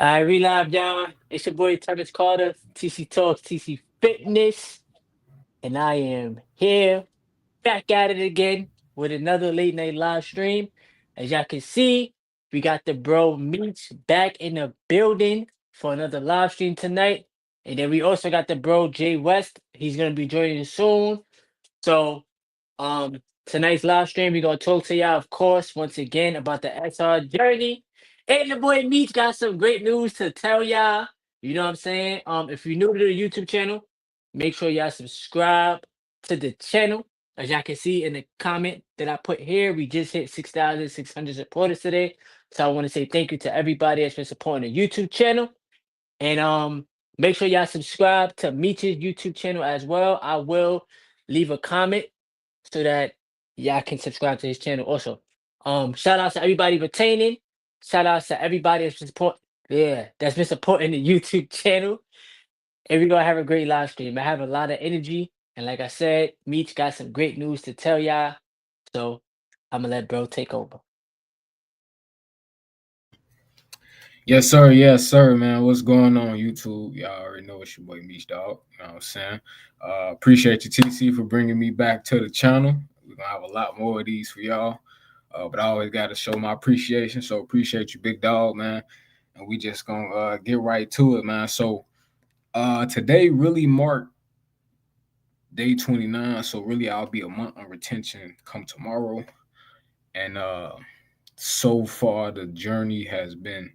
All right, we live, y'all. It's your boy Travis Carter, TC Talks, TC Fitness, and I am here back at it again with another late night live stream. As y'all can see, we got the bro Meech back in the building for another live stream tonight. And then we also got the bro Jay West. He's gonna be joining us soon. So tonight's live stream, we're gonna talk to y'all, of course, once again about the SR journey. And the boy Meech got some great news to tell y'all. You know what I'm saying? If you're new to the YouTube channel, make sure y'all subscribe to the channel. As y'all can see in the comment that I put here, we just hit 6,600 supporters today. So I want to say thank you to everybody that's been supporting the YouTube channel. And make sure y'all subscribe to Meech's YouTube channel as well. I will leave a comment so that y'all can subscribe to his channel also. Shout out to everybody retaining. Shout out to everybody that's been supporting the YouTube channel. And we're gonna have a great live stream. I have a lot of energy. And like I said, Meech got some great news to tell y'all. So I'm gonna let bro take over. Yes, sir, man. What's going on, YouTube? Y'all already know it's your boy Meech Dog. You know what I'm saying? Appreciate you, TC, for bringing me back to the channel. We're gonna have a lot more of these for y'all. But I always got to show my appreciation. So appreciate you, big dog, man. And we just gonna get right to it, man. So today really marked day 29. So really I'll be a month on retention come tomorrow. And so far the journey has been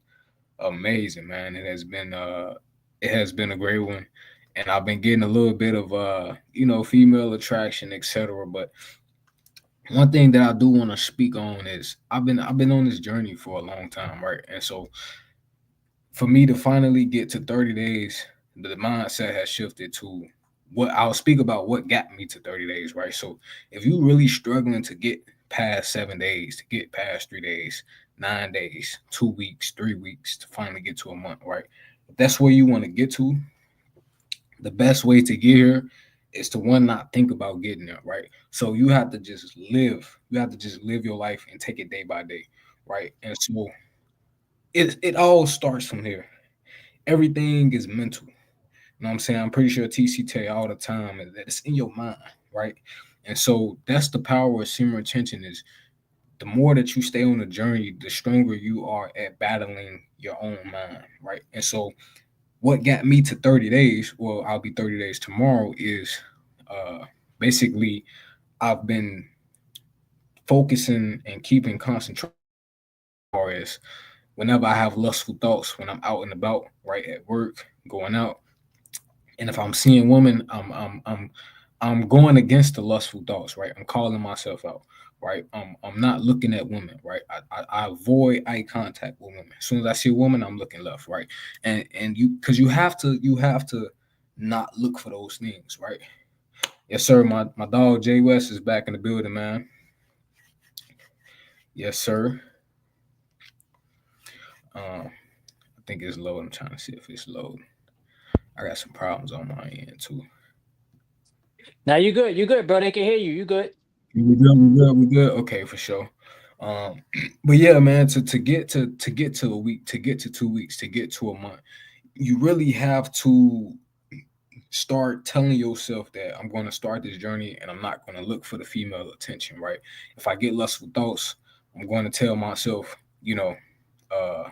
amazing, man. It has been a great one. And I've been getting a little bit of female attraction, etc. But one thing that I do want to speak on is I've been on this journey for a long time, right? And so for me to finally get to 30 days, the mindset has shifted to what I'll speak about what got me to 30 days, right? So if you really struggling to get past 7 days, to get past 3 days, 9 days, 2 weeks, 3 weeks, to finally get to a month, right? If that's where you want to get to, the best way to get here is to one not think about getting there, right? So you have to just live. You have to just live your life and take it day by day, right? And so it all starts from here. Everything is mental. You know what I'm saying? I'm pretty sure TC tell you all the time that it's in your mind, right? And so that's the power of senior retention is the more that you stay on the journey, the stronger you are at battling your own mind, right? And so what got me to 30 days, well, I'll be 30 days tomorrow, is uh basically I've been focusing and keeping concentration as whenever I have lustful thoughts when I'm out and about, right, at work, going out. And if I'm seeing women, I'm going against the lustful thoughts, right? I'm calling myself out, right? I'm not looking at women, right? I avoid eye contact with women. As soon as I see a woman, I'm looking left, right? And because you have to not look for those things, right? Yes, sir. My dog Jay West is back in the building, man. Yes, sir. I think it's low. I'm trying to see if it's low. I got some problems on my end too. Now you good, you good, bro. They can hear you. You good. We good, we good, we good. Okay, for sure. Um, but yeah, man, to get to a week, to get to 2 weeks, to get to a month, you really have to start telling yourself that I'm going to start this journey and I'm not going to look for the female attention, right? If I get lustful thoughts, I'm going to tell myself, uh,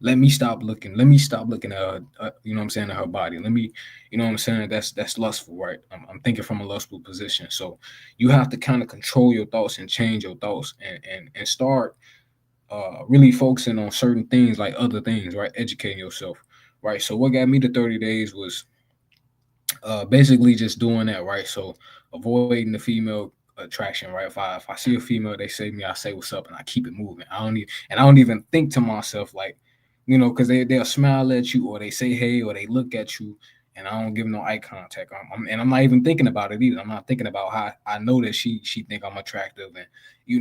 let me stop looking. Let me stop looking at her, you know what I'm saying, at her body. Let me, you know what I'm saying? That's lustful, right? I'm thinking from a lustful position. So you have to kind of control your thoughts and change your thoughts and start really focusing on certain things like other things, right? Educating yourself, right? So what got me to 30 days was basically just doing that, right? So avoiding the female attraction, right? If I see a female, they say to me, I say what's up, and I keep it moving. I don't even think to myself like, because they'll smile at you or they say hey or they look at you, and I don't give no eye contact. And I'm not even thinking about it either. I'm not thinking about how I know that she think I'm attractive, and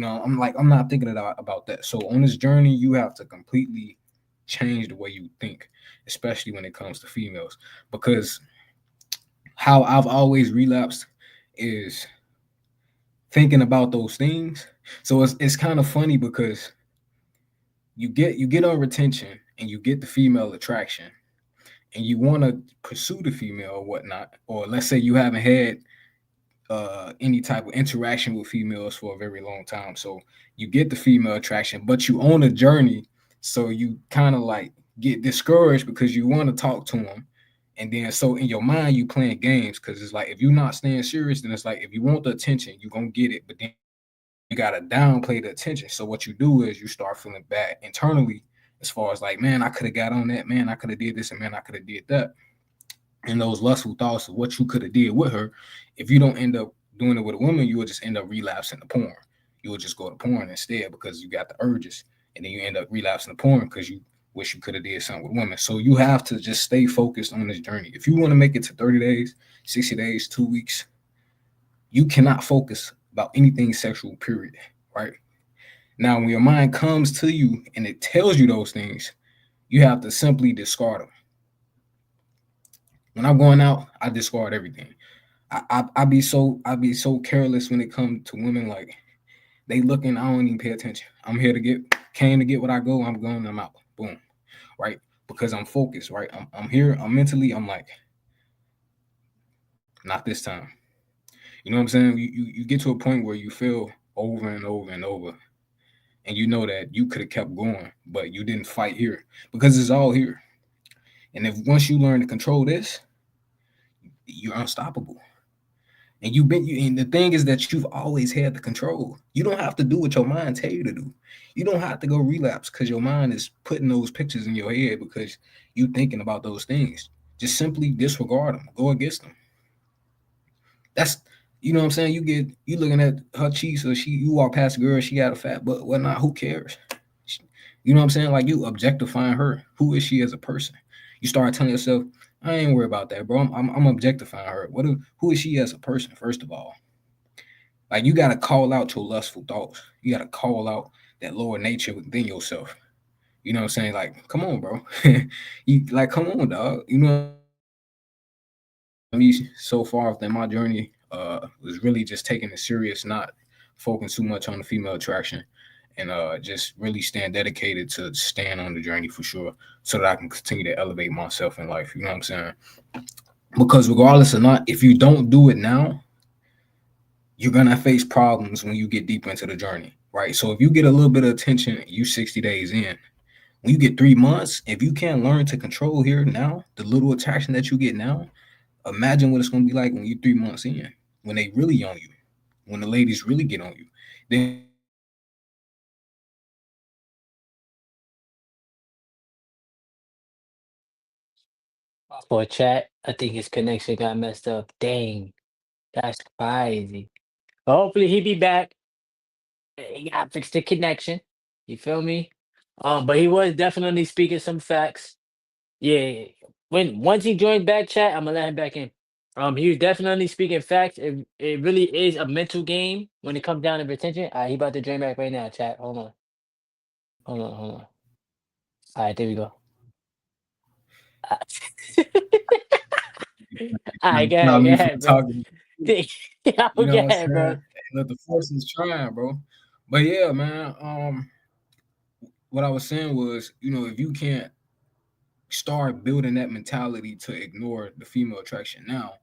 I'm not thinking about that. So on this journey, you have to completely change the way you think, especially when it comes to females, because how I've always relapsed is thinking about those things. So it's kind of funny because you get on retention and you get the female attraction, and you want to pursue the female or whatnot, or let's say you haven't had any type of interaction with females for a very long time. So you get the female attraction, but you on a journey. So you kind of like get discouraged because you want to talk to them. And then so in your mind, you playing games because it's like if you're not staying serious, then it's like if you want the attention, you're gonna get it. But then you gotta downplay the attention. So what you do is you start feeling bad internally as far as like, man, I could have got on that, man, I could have did this, and man, I could have did that. And those lustful thoughts of what you could have did with her, if you don't end up doing it with a woman, you will just end up relapsing to porn. You will just go to porn instead because you got the urges, and then you end up relapsing to porn because you wish you could have did something with women. So you have to just stay focused on this journey. If you want to make it to 30 days, 60 days, 2 weeks, you cannot focus about anything sexual, period. Right? Now, when your mind comes to you and it tells you those things, you have to simply discard them. When I'm going out, I discard everything. I be so careless when it comes to women. Like they looking, I don't even pay attention. I'm here to came to get what I go. I'm going, I'm out. Boom, right? Because I'm focused, right? I'm here. I'm mentally. I'm like, not this time. You know what I'm saying? You get to a point where you feel over and over and over, and you know that you could have kept going, but you didn't fight here because it's all here. And if once you learn to control this, you're unstoppable. And and the thing is that you've always had the control. You don't have to do what your mind tell you to do. You don't have to go relapse because your mind is putting those pictures in your head because you thinking about those things. Just simply disregard them. Go against them. That's you know what I'm saying. You looking at her cheeks or you walk past a girl, she got a fat butt, whatnot. Who cares? You know what I'm saying? Like you objectifying her. Who is she as a person? You start telling yourself, I ain't worried about that, bro. I'm objectifying her. Who is she as a person? First of all, like you gotta call out your lustful thoughts. You gotta call out that lower nature within yourself. You know what I'm saying? Like, come on, bro. You like, come on, dog. You know, me so far within my journey was really just taking it serious, not focusing too much on the female attraction, and just really staying dedicated to staying on the journey for sure, so that I can continue to elevate myself in life. You know what I'm saying? Because regardless or not, if you don't do it now, you're gonna face problems when you get deeper into the journey, right? So if you get a little bit of attention, you 60 days in. When you get 3 months, if you can't learn to control here now, the little attraction that you get now, imagine what it's gonna be like when you're 3 months in, when they really on you, when the ladies really get on you. Then For chat, I think his connection got messed up. Dang, that's crazy. But hopefully he be back. He got fixed the connection. You feel me? But he was definitely speaking some facts. Yeah. When once he joins back chat, I'm gonna let him back in. He was definitely speaking facts. It really is a mental game when it comes down to retention. He about to join back right now, chat. Hold on. Hold on. All right, there we go. Uh, All right, not go me for ahead, bro. talking. Yeah, You go know what I'm ahead, bro. saying? Look, the force is trying, bro. But yeah, man. What I was saying was, if you can't start building that mentality to ignore the female attraction now,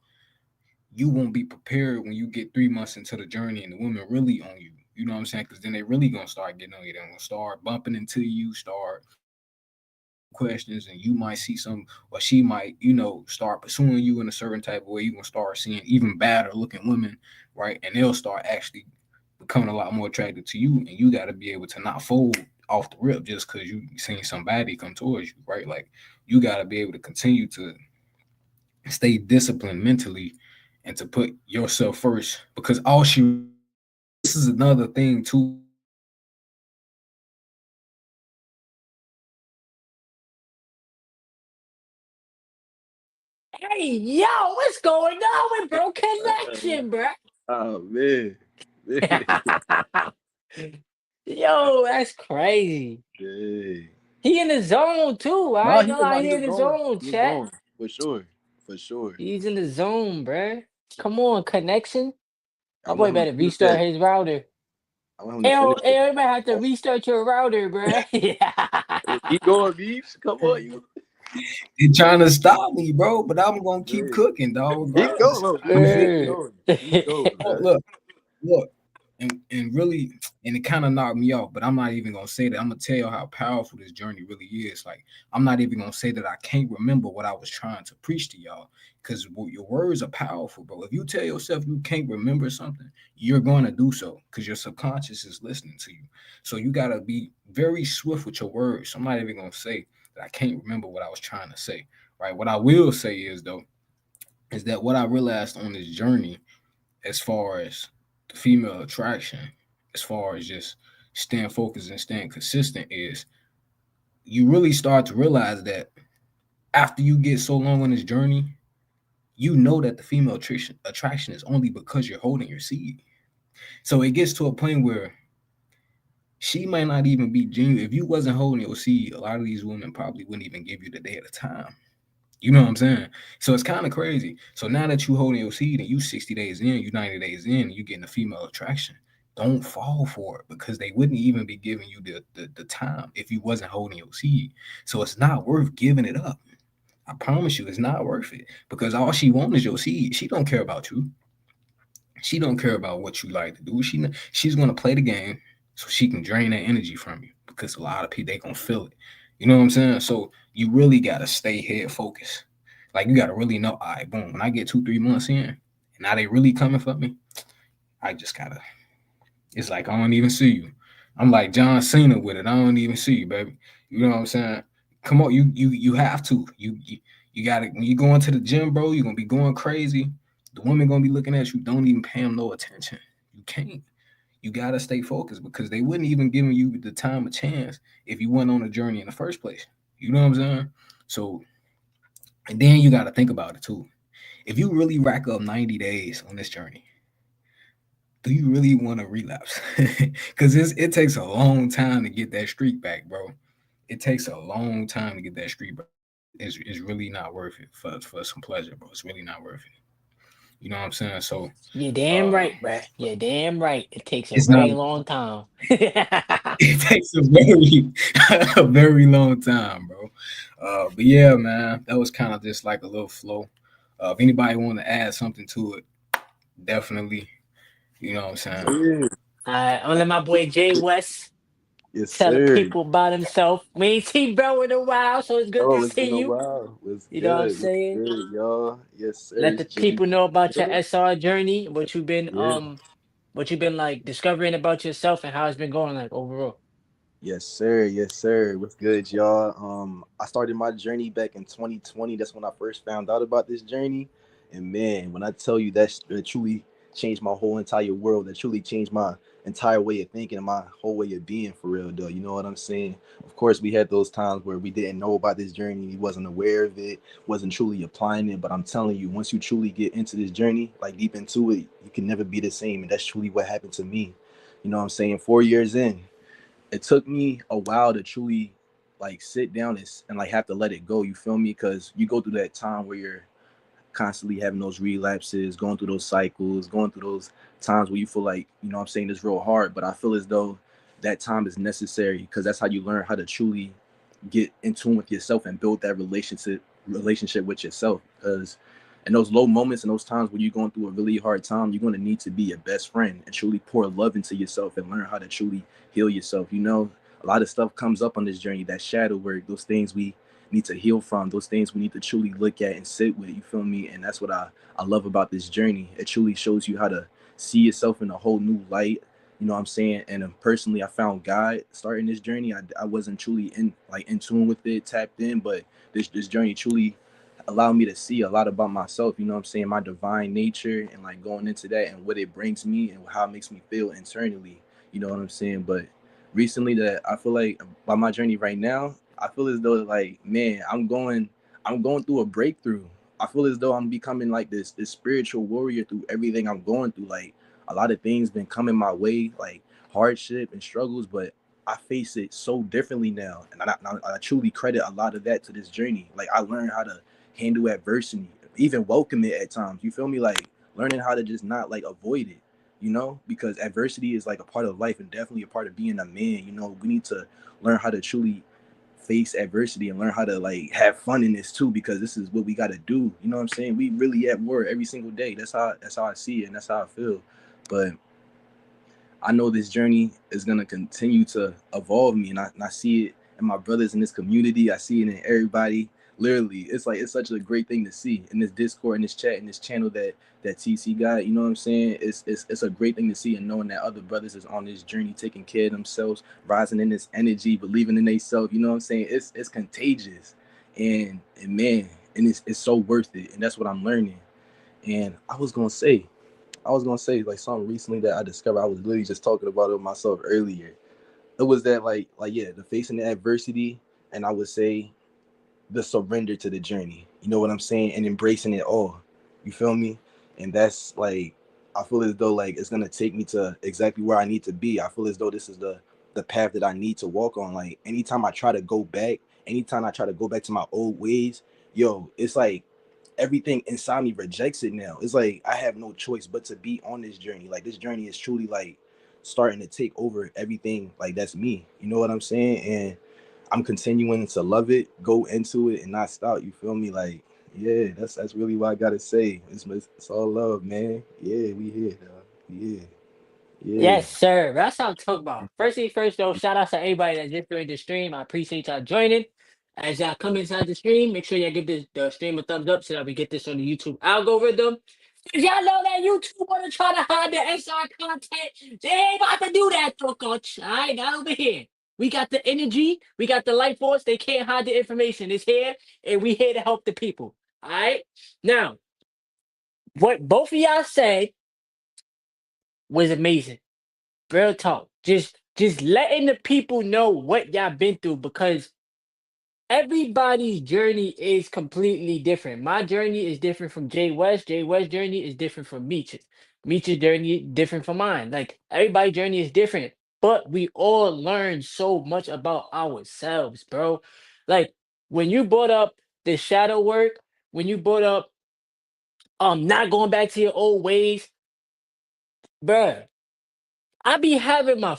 you won't be prepared when you get 3 months into the journey and the women really on you. You know what I'm saying? Because then they really gonna start getting on you. They're gonna start bumping into you, start questions, and you might see some, or she might, start pursuing you in a certain type of way. You're gonna start seeing even badder looking women, right? And they'll start actually becoming a lot more attracted to you. And you got to be able to not fold off the rip just because you seen somebody come towards you, right? Like you got to be able to continue to stay disciplined mentally and to put yourself first because this is another thing too. Hey, yo, what's going on with bro connection, bro? Oh man. Yo, that's crazy. Dang. He in the zone too. I No, ain't gonna lie, he he in was the going. zone, He was chat. going. For sure. For sure. He's in the zone, bruh. Come on, connection. I My boy want him to better finish restart that. his router. I want him to Hey, finish you might have to restart your router, bruh. Yeah. Keep going, Beeps. Come on, you. They're trying to stop me, bro, but I'm gonna keep Man. cooking, dog. Keep Regardless. going, You man. feel Keep me? going. Keep going, Look, man. look, and really, and it kind of knocked me off, but I'm not even gonna say that. I'm gonna tell you how powerful this journey really is. Like, I'm not even gonna say that I can't remember what I was trying to preach to y'all, because your words are powerful, bro. If you tell yourself you can't remember something, you're going to do so because your subconscious is listening to you. So you gotta be very swift with your words. I'm not even gonna say that I can't remember what I was trying to say. Right. What I will say is though, is that what I realized on this journey, as far as the female attraction, as far as just staying focused and staying consistent, is you really start to realize that after you get so long on this journey, you know that the female attraction is only because you're holding your seed. So it gets to a point where she might not even be genuine. If you wasn't holding your seed, a lot of these women probably wouldn't even give you the day at a time. You know what I'm saying? So it's kind of crazy. So now that you holding your seed and you 60 days in, you 90 days in, and you getting a female attraction, don't fall for it because they wouldn't even be giving you the time if you wasn't holding your seed. So it's not worth giving it up. I promise you, it's not worth it because all she wants is your seed. She don't care about you. She don't care about what you like to do. She's gonna play the game so she can drain that energy from you because a lot of people they gonna feel it. You know what I'm saying? So you really gotta stay head focused. Like you gotta really know, all right, boom. When I get 2-3 months in, and now they really coming for me, I just gotta. It's like I don't even see you. I'm like John Cena with it. I don't even see you, baby. You know what I'm saying? Come on, you have to. You got to when you go into the gym, bro. You're gonna be going crazy. The women gonna be looking at you. Don't even pay them no attention. You can't. You gotta stay focused because they wouldn't even give you the time a chance if you went on a journey in the first place. You know what I'm saying? So, and then you gotta think about it too. If you really rack up 90 days on this journey, do you really want to relapse? Because it takes a long time to get that streak back, bro. It takes a long time to get that streak back. It's really not worth it for some pleasure, bro. It's really not worth it. You know what I'm saying? So You're damn uh, right, bruh. You're damn right. It takes a it's not. very long time. It takes a very a very long time, bro. But yeah, man, that was kind of just like a little flow. If anybody want to add something to it, definitely. You know what I'm saying? Yeah. I'm gonna let my boy Jay West Yes, tell the sir. people about himself. We ain't seen bro in a while, so it's good to Oh, it's been see a you. while. What's You know what I'm good? What's saying? good, y'all? Yes, sir. Let It's the Jimmy. people know about your SR journey, Yeah. what you've been like discovering about yourself and how it's been going like overall. Yes, sir. Yes, sir. What's good, y'all? I started my journey back in 2020. That's when I first found out about this journey. And man, when I tell you that truly changed my whole entire world, that truly changed my entire way of thinking and my whole way of being for real, though. You know what I'm saying? Of course, we had those times where we didn't know about this journey, we wasn't aware of it, wasn't truly applying it. But I'm telling you, once you truly get into this journey, like deep into it, you can never be the same. And that's truly what happened to me. You know what I'm saying? 4 years in, it took me a while to truly like sit down and like have to let it go. You feel me? Because you go through that time where you're constantly having those relapses, going through those cycles, going through those times where you feel like, you know what I'm saying, it's real hard. But I feel as though that time is necessary because that's how you learn how to truly get in tune with yourself and build that relationship with yourself. Because in those low moments and those times when you're going through a really hard time, you're going to need to be your best friend and truly pour love into yourself and learn how to truly heal yourself. You know, a lot of stuff comes up on this journey, that shadow work, those things we need to heal from, those things we need to truly look at and sit with. You feel me? And that's what I love about this journey. It truly shows you how to see yourself in a whole new light. You know what I'm saying? And personally, I found God starting this journey. I wasn't truly in tune with it, tapped in, but this journey truly allowed me to see a lot about myself. You know what I'm saying? My divine nature and like going into that and what it brings me and how it makes me feel internally. You know what I'm saying? But recently, that I feel like by my journey right now, I feel as though like man, I'm going through a breakthrough. I feel as though I'm becoming like this spiritual warrior through everything I'm going through. Like a lot of things been coming my way, like hardship and struggles, but I face it so differently now, and I truly credit a lot of that to this journey. Like I learned how to handle adversity, even welcome it at times. You feel me? Like learning how to just not like avoid it, you know, because adversity is like a part of life and definitely a part of being a man. You know, we need to learn how to truly face adversity and learn how to like have fun in this too, because this is what we got to do. You know what I'm saying? We really at war every single day. That's how I see it, and that's how I feel. But I know this journey is gonna continue to evolve me, and I see it in my brothers in this community. I see it in everybody. Literally, it's like it's such a great thing to see in this Discord, in this chat, in this channel that TC got. You know what I'm saying? It's a great thing to see, and knowing that other brothers is on this journey, taking care of themselves, rising in this energy, believing in themselves. You know what I'm saying? It's contagious, and man, and it's so worth it, and that's what I'm learning. And I was gonna say like something recently that I discovered. I was literally just talking about it with myself earlier. It was that like yeah, the facing the adversity, and I would say the surrender to the journey. You know what I'm saying? And embracing it all. You feel me? And that's like I feel as though like it's gonna take me to exactly where I need to be. I feel as though this is the path that I need to walk on. Like anytime I try to go back to my old ways, yo, it's like everything inside me rejects it now. It's like I have no choice but to be on this journey. Like this journey is truly like starting to take over everything. Like that's me. You know what I'm saying? And I'm continuing to love it, go into it, and not stop. You feel me? Like yeah, that's really what I gotta say. It's all love, man. Yeah, we here, dog. Yeah, yeah. Yes, sir. That's what I'm talking about. First thing first, though, shout out to everybody that just joined the stream. I appreciate y'all joining. As y'all come inside the stream, make sure y'all give the stream a thumbs up so that we get this on the YouTube algorithm. 'Cause y'all know that YouTube want to try to hide the SR content. They ain't about to do that, though, coach. All right, not over here. We got the energy, we got the life force. They can't hide the information. It's here, and we here to help the people. All right. Now, what both of y'all said was amazing. Real talk. Just letting the people know what y'all been through, because everybody's journey is completely different. My journey is different from Jay West. Jay West's journey is different from Meech's. Meech's journey different from mine. Like everybody's journey is different, but we all learn so much about ourselves, bro. Like when you brought up the shadow work, when you brought up not going back to your old ways, bruh. I be having my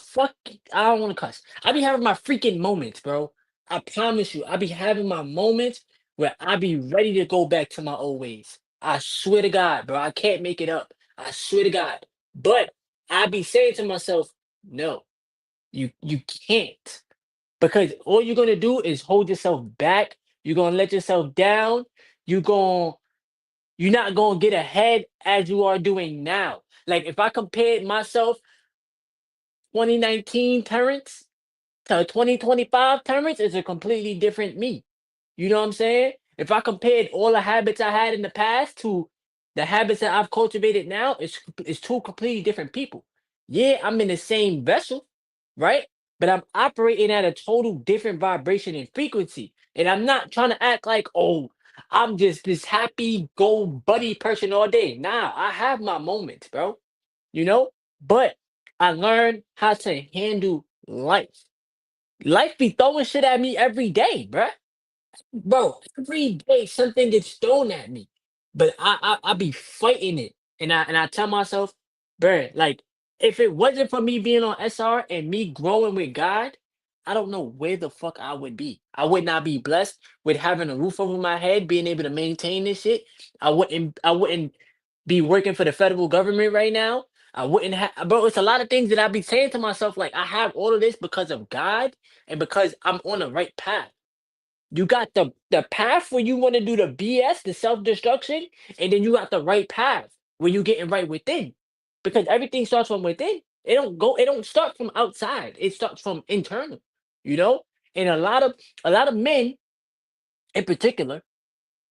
I don't want to cuss. I be having my freaking moments, bro. I promise you, I be having my moments where I be ready to go back to my old ways. I swear to God, bro. I can't make it up. I swear to God. But I be saying to myself, no, you can't. Because all you're gonna do is hold yourself back. You're gonna let yourself down. You're going you're not gonna get ahead as you are doing now. Like if I compared myself 2019 Terrence to 2025 Terrence is a completely different me. You know what I'm saying? If I compared all the habits I had in the past to the habits that I've cultivated now, it's two completely different people. Yeah, I'm in the same vessel, right? But I'm operating at a total different vibration and frequency. And I'm not trying to act like, oh, I'm just this happy go buddy person all day. Nah, I have my moments, bro. You know? But I learned how to handle life. Life be throwing shit at me every day, bruh. Bro, every day something gets thrown at me, but I be fighting it, and I tell myself, bruh, like if it wasn't for me being on SR and me growing with God, I don't know where the fuck I would be. I would not be blessed with having a roof over my head, being able to maintain this shit. I wouldn't be working for the federal government right now. I wouldn't have, bro. It's a lot of things that I be saying to myself, like I have all of this because of God and because I'm on the right path. You got the path where you want to do the BS, the self-destruction, and then you got the right path where you getting right within. Because everything starts from within. It don't start from outside. It starts from internal, you know? And a lot of men in particular,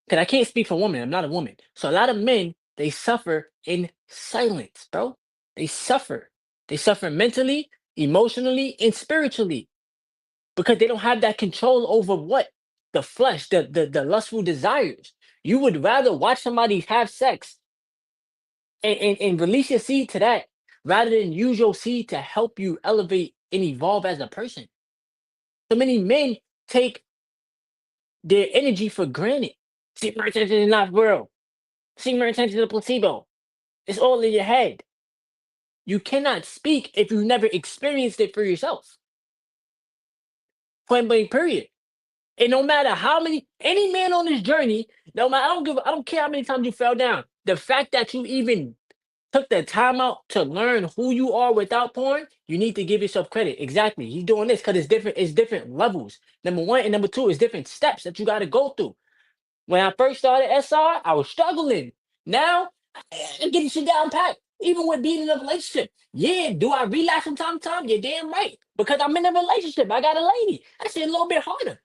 because I can't speak for women, I'm not a woman. So a lot of men, they suffer in silence, bro. They suffer. They suffer mentally, emotionally, and spiritually because they don't have that control over what the flesh, the lustful desires. You would rather watch somebody have sex and release your seed to that rather than use your seed to help you elevate and evolve as a person. So many men take their energy for granted. Seek my attention is not real. Seek my attention to the placebo. It's all in your head. You cannot speak if you never experienced it for yourself. Point blank, period. And no matter how many, any man on this journey, no matter, I don't care how many times you fell down. The fact that you even took the time out to learn who you are without porn, you need to give yourself credit. Exactly. He's doing this because it's different levels. Number one and number two is different steps that you got to go through. When I first started SR, I was struggling. Now I'm getting shit down pat. Even with being in a relationship. Yeah, do I relapse from time to time? You're damn right. Because I'm in a relationship. I got a lady. I say a little bit harder.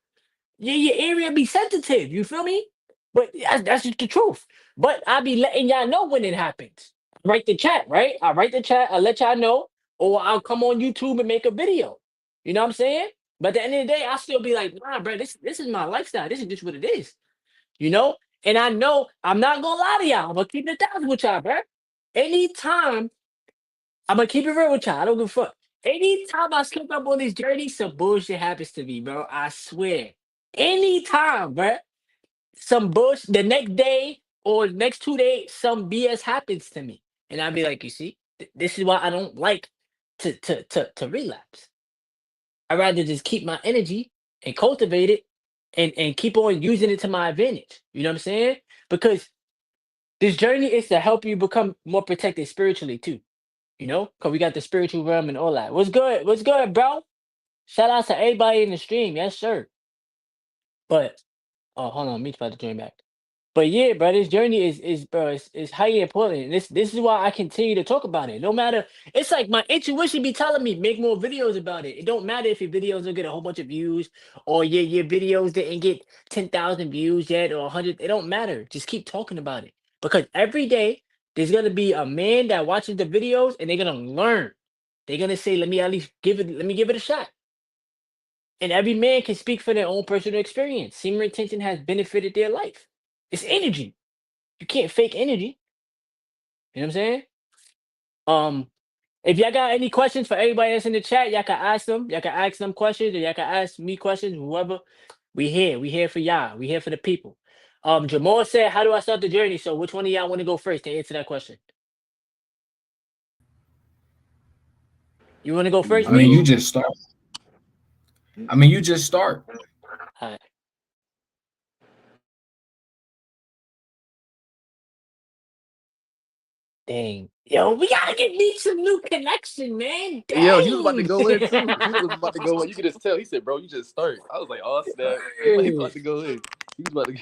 Yeah, your area be sensitive. You feel me? But that's just the truth. But I be letting y'all know when it happens. Write the chat, right? I write the chat. I let y'all know, or I'll come on YouTube and make a video. You know what I'm saying? But at the end of the day, I still be like, nah, bro, this is my lifestyle. This is just what it is. You know? And I know I'm not gonna lie to y'all. I'm gonna keep it down with y'all, bro. Anytime I'm gonna keep it real with y'all. I don't give a fuck. Anytime I slip up on this journey, some bullshit happens to me, bro. I swear. Anytime, bro. Some bullshit the next day or next 2 days, some BS happens to me. And I'll be like, you see, this is why I don't like to relapse. I'd rather just keep my energy and cultivate it and keep on using it to my advantage. You know what I'm saying? Because this journey is to help you become more protected spiritually too. You know, because we got the spiritual realm and all that. What's good? What's good, bro? Shout out to everybody in the stream. Yes, sir. But oh, hold on, me's about to join back. But yeah, bro, this journey is bro, is highly important. This is why I continue to talk about it. No matter, it's like my intuition be telling me make more videos about it. It don't matter if your videos don't get a whole bunch of views or your videos didn't get 10,000 views yet or 100. It don't matter. Just keep talking about it because every day there's gonna be a man that watches the videos and they're gonna learn. They're gonna say, let me at least give it. Let me give it a shot. And every man can speak for their own personal experience. Semen retention has benefited their life. It's energy. You can't fake energy. You know what I'm saying? Um, if y'all got any questions for everybody that's in the chat, y'all can ask them. Y'all can ask them questions, or y'all can ask me questions. Whoever, we here. We here for y'all. We here for the people. Jamal said, "How do I start the journey?" So, which one of y'all want to go first to answer that question? You want to go first, I mean, you Meech? just start. I mean, you just start. All right. Dang. Yo, we gotta get Meech some new connection, man. Yo, he was about to Dang. go in too. He was about to go in. You could just tell. He said, "Bro, you just start." I was like, "Oh snap!" He about to go in. He was about to.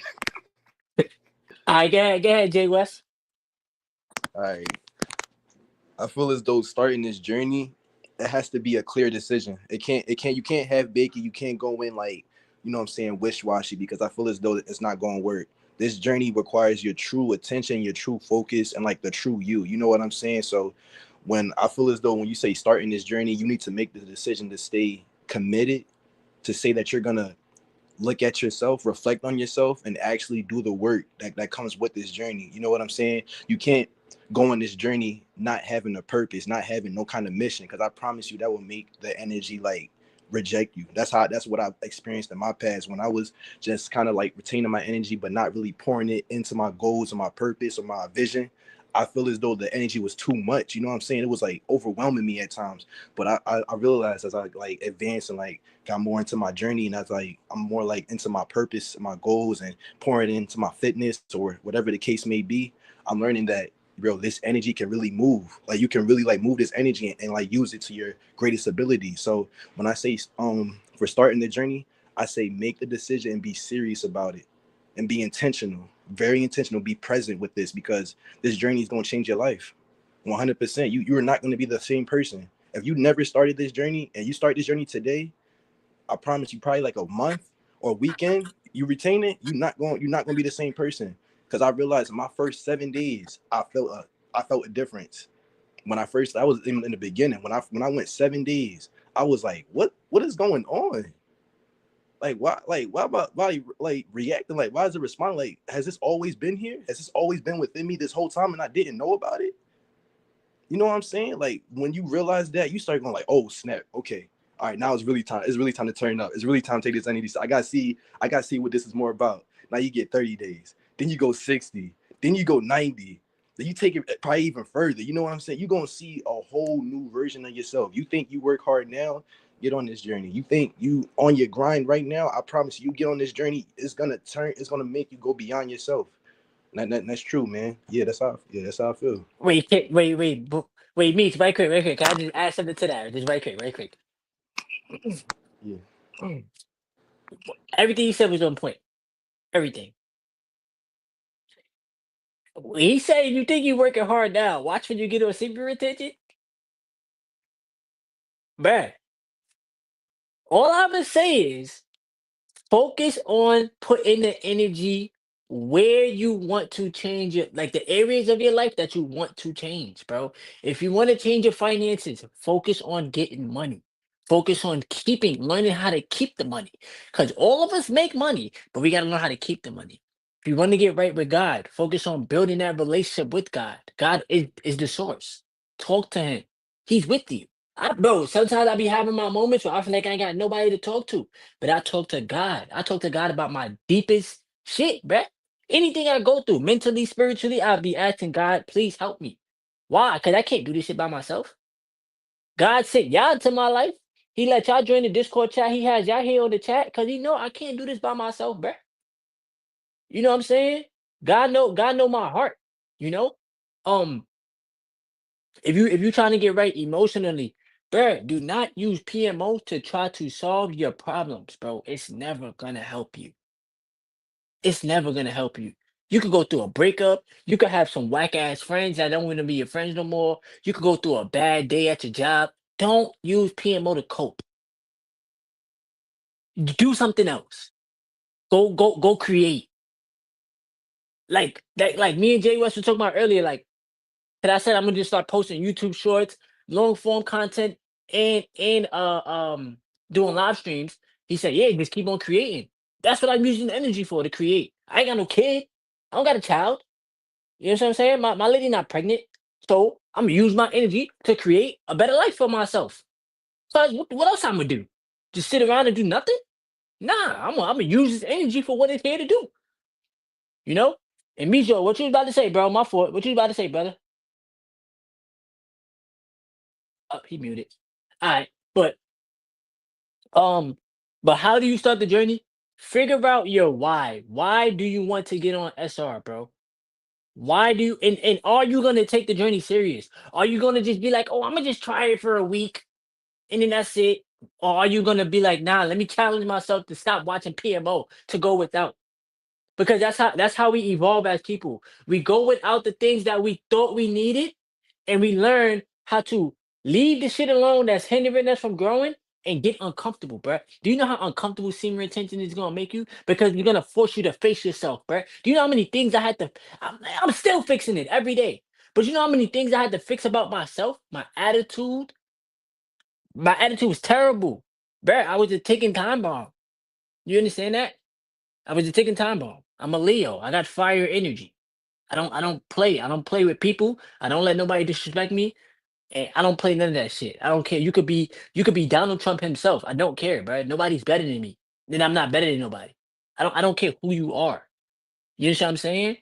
All right, go ahead, Jay West. All right. I feel as though starting this journey, it has to be a clear decision. You can't have bacon. You can't go in like, you know what I'm saying, wish-washy, because I feel as though it's not going to work. This journey requires your true attention, your true focus, and like the true you. You know what I'm saying? So when I feel as though when you say starting this journey, you need to make the decision to stay committed, to say that you're going to look at yourself, reflect on yourself, and actually do the work that comes with this journey. You know what I'm saying? You can't go on this journey not having a purpose, not having no kind of mission, because I promise you that will make the energy like reject you. That's what I've experienced in my past when I was just kind of like retaining my energy but not really pouring it into my goals or my purpose or my vision. I feel as though the energy was too much. You know what I'm saying? It was like overwhelming me at times. But I realized as I like advanced and like got more into my journey, and as like I'm more like into my purpose, my goals, and pouring into my fitness or whatever the case may be, I'm learning that, bro, this energy can really move. Like you can really like move this energy and like use it to your greatest ability. So when I say for starting the journey, I say make the decision and be serious about it and be intentional, very intentional, be present with this, because this journey is going to change your life 100%. You're not going to be the same person if you never started this journey and you start this journey today. I promise you, probably like a month or weekend, you retain it, you're not gonna be the same person. Because I realized in my first 7 days, I felt a difference. When I was in the beginning, when I went 7 days, I was like, what is going on? Why about body like reacting? Like, why is it responding? Like, has this always been here? Has this always been within me this whole time and I didn't know about it? You know what I'm saying? Like when you realize that, you start going like, oh snap, okay. All right, now it's really time. It's really time to turn up. It's really time to take this energy. I gotta see what this is more about. Now you get 30 days. Then you go 60. Then you go 90. Then you take it probably even further. You know what I'm saying? You're gonna see a whole new version of yourself. You think you work hard now, get on this journey. You think you on your grind right now? I promise you, get on this journey. It's gonna make you go beyond yourself. That's true, man. That's how I feel. Wait, Meech, right quick. Can I just add something to that? Just right quick. Yeah. Everything you said was on point. Everything. He said, you think you're working hard now. Watch when you get on sleeper retention. Bruh, all I'm going to say is focus on putting the energy where you want to change it, like the areas of your life that you want to change, bro. If you want to change your finances, focus on getting money. Focus on learning how to keep the money. Because all of us make money, but we got to learn how to keep the money. If you want to get right with God, focus on building that relationship with God. God is the source. Talk to him. He's with you. Bro, sometimes I be having my moments where I feel like I ain't got nobody to talk to. But I talk to God. I talk to God about my deepest shit, bruh. Anything I go through, mentally, spiritually, I'll be asking God, please help me. Why? Because I can't do this shit by myself. God sent y'all into my life. He let y'all join the Discord chat. He has y'all here on the chat because he know I can't do this by myself, bruh. You know what I'm saying? God know my heart. You know? Um, if you trying to get right emotionally, bro, do not use PMO to try to solve your problems, bro. It's never gonna help you. It's never gonna help you. You could go through a breakup. You could have some whack ass friends that don't want to be your friends no more. You could go through a bad day at your job. Don't use PMO to cope. Do something else. Go create. Like that. Like me and Jay West were talking about earlier. Like, and I said I'm gonna just start posting YouTube shorts, long form content, and doing live streams. He said, "Yeah, just keep on creating." That's what I'm using the energy for, to create. I ain't got no kid. I don't got a child. You know what I'm saying? My lady not pregnant, so I'm gonna use my energy to create a better life for myself. So what else I'm gonna do? Just sit around and do nothing? Nah, I'm gonna use this energy for what it's here to do. You know? And Mijo, what you was about to say, bro? My fault. What you was about to say, brother? Oh, he muted. All right, um, but how do you start the journey? Figure out your why. Why do you want to get on SR, bro? Why do you and are you gonna take the journey serious? Are you gonna just be like, oh, I'm gonna just try it for a week and then that's it? Or are you gonna be like, nah, let me challenge myself to stop watching PMO to go without? Because that's how we evolve as people. We go without the things that we thought we needed, and we learn how to leave the shit alone that's hindering us from growing and get uncomfortable, bruh. Do you know how uncomfortable semen retention is gonna make you? Because you're gonna force you to face yourself, bruh. Do you know how many things I had to? I'm still fixing it every day. But you know how many things I had to fix about myself? My attitude. My attitude was terrible, bruh. I was a ticking time bomb. You understand that? I was a ticking time bomb. I'm a Leo. I got fire energy. I don't play. I don't play with people. I don't let nobody disrespect me. And I don't play none of that shit. I don't care. You could be Donald Trump himself. I don't care, bro. Nobody's better than me. Then I'm not better than nobody. I don't care who you are. You understand what I'm saying?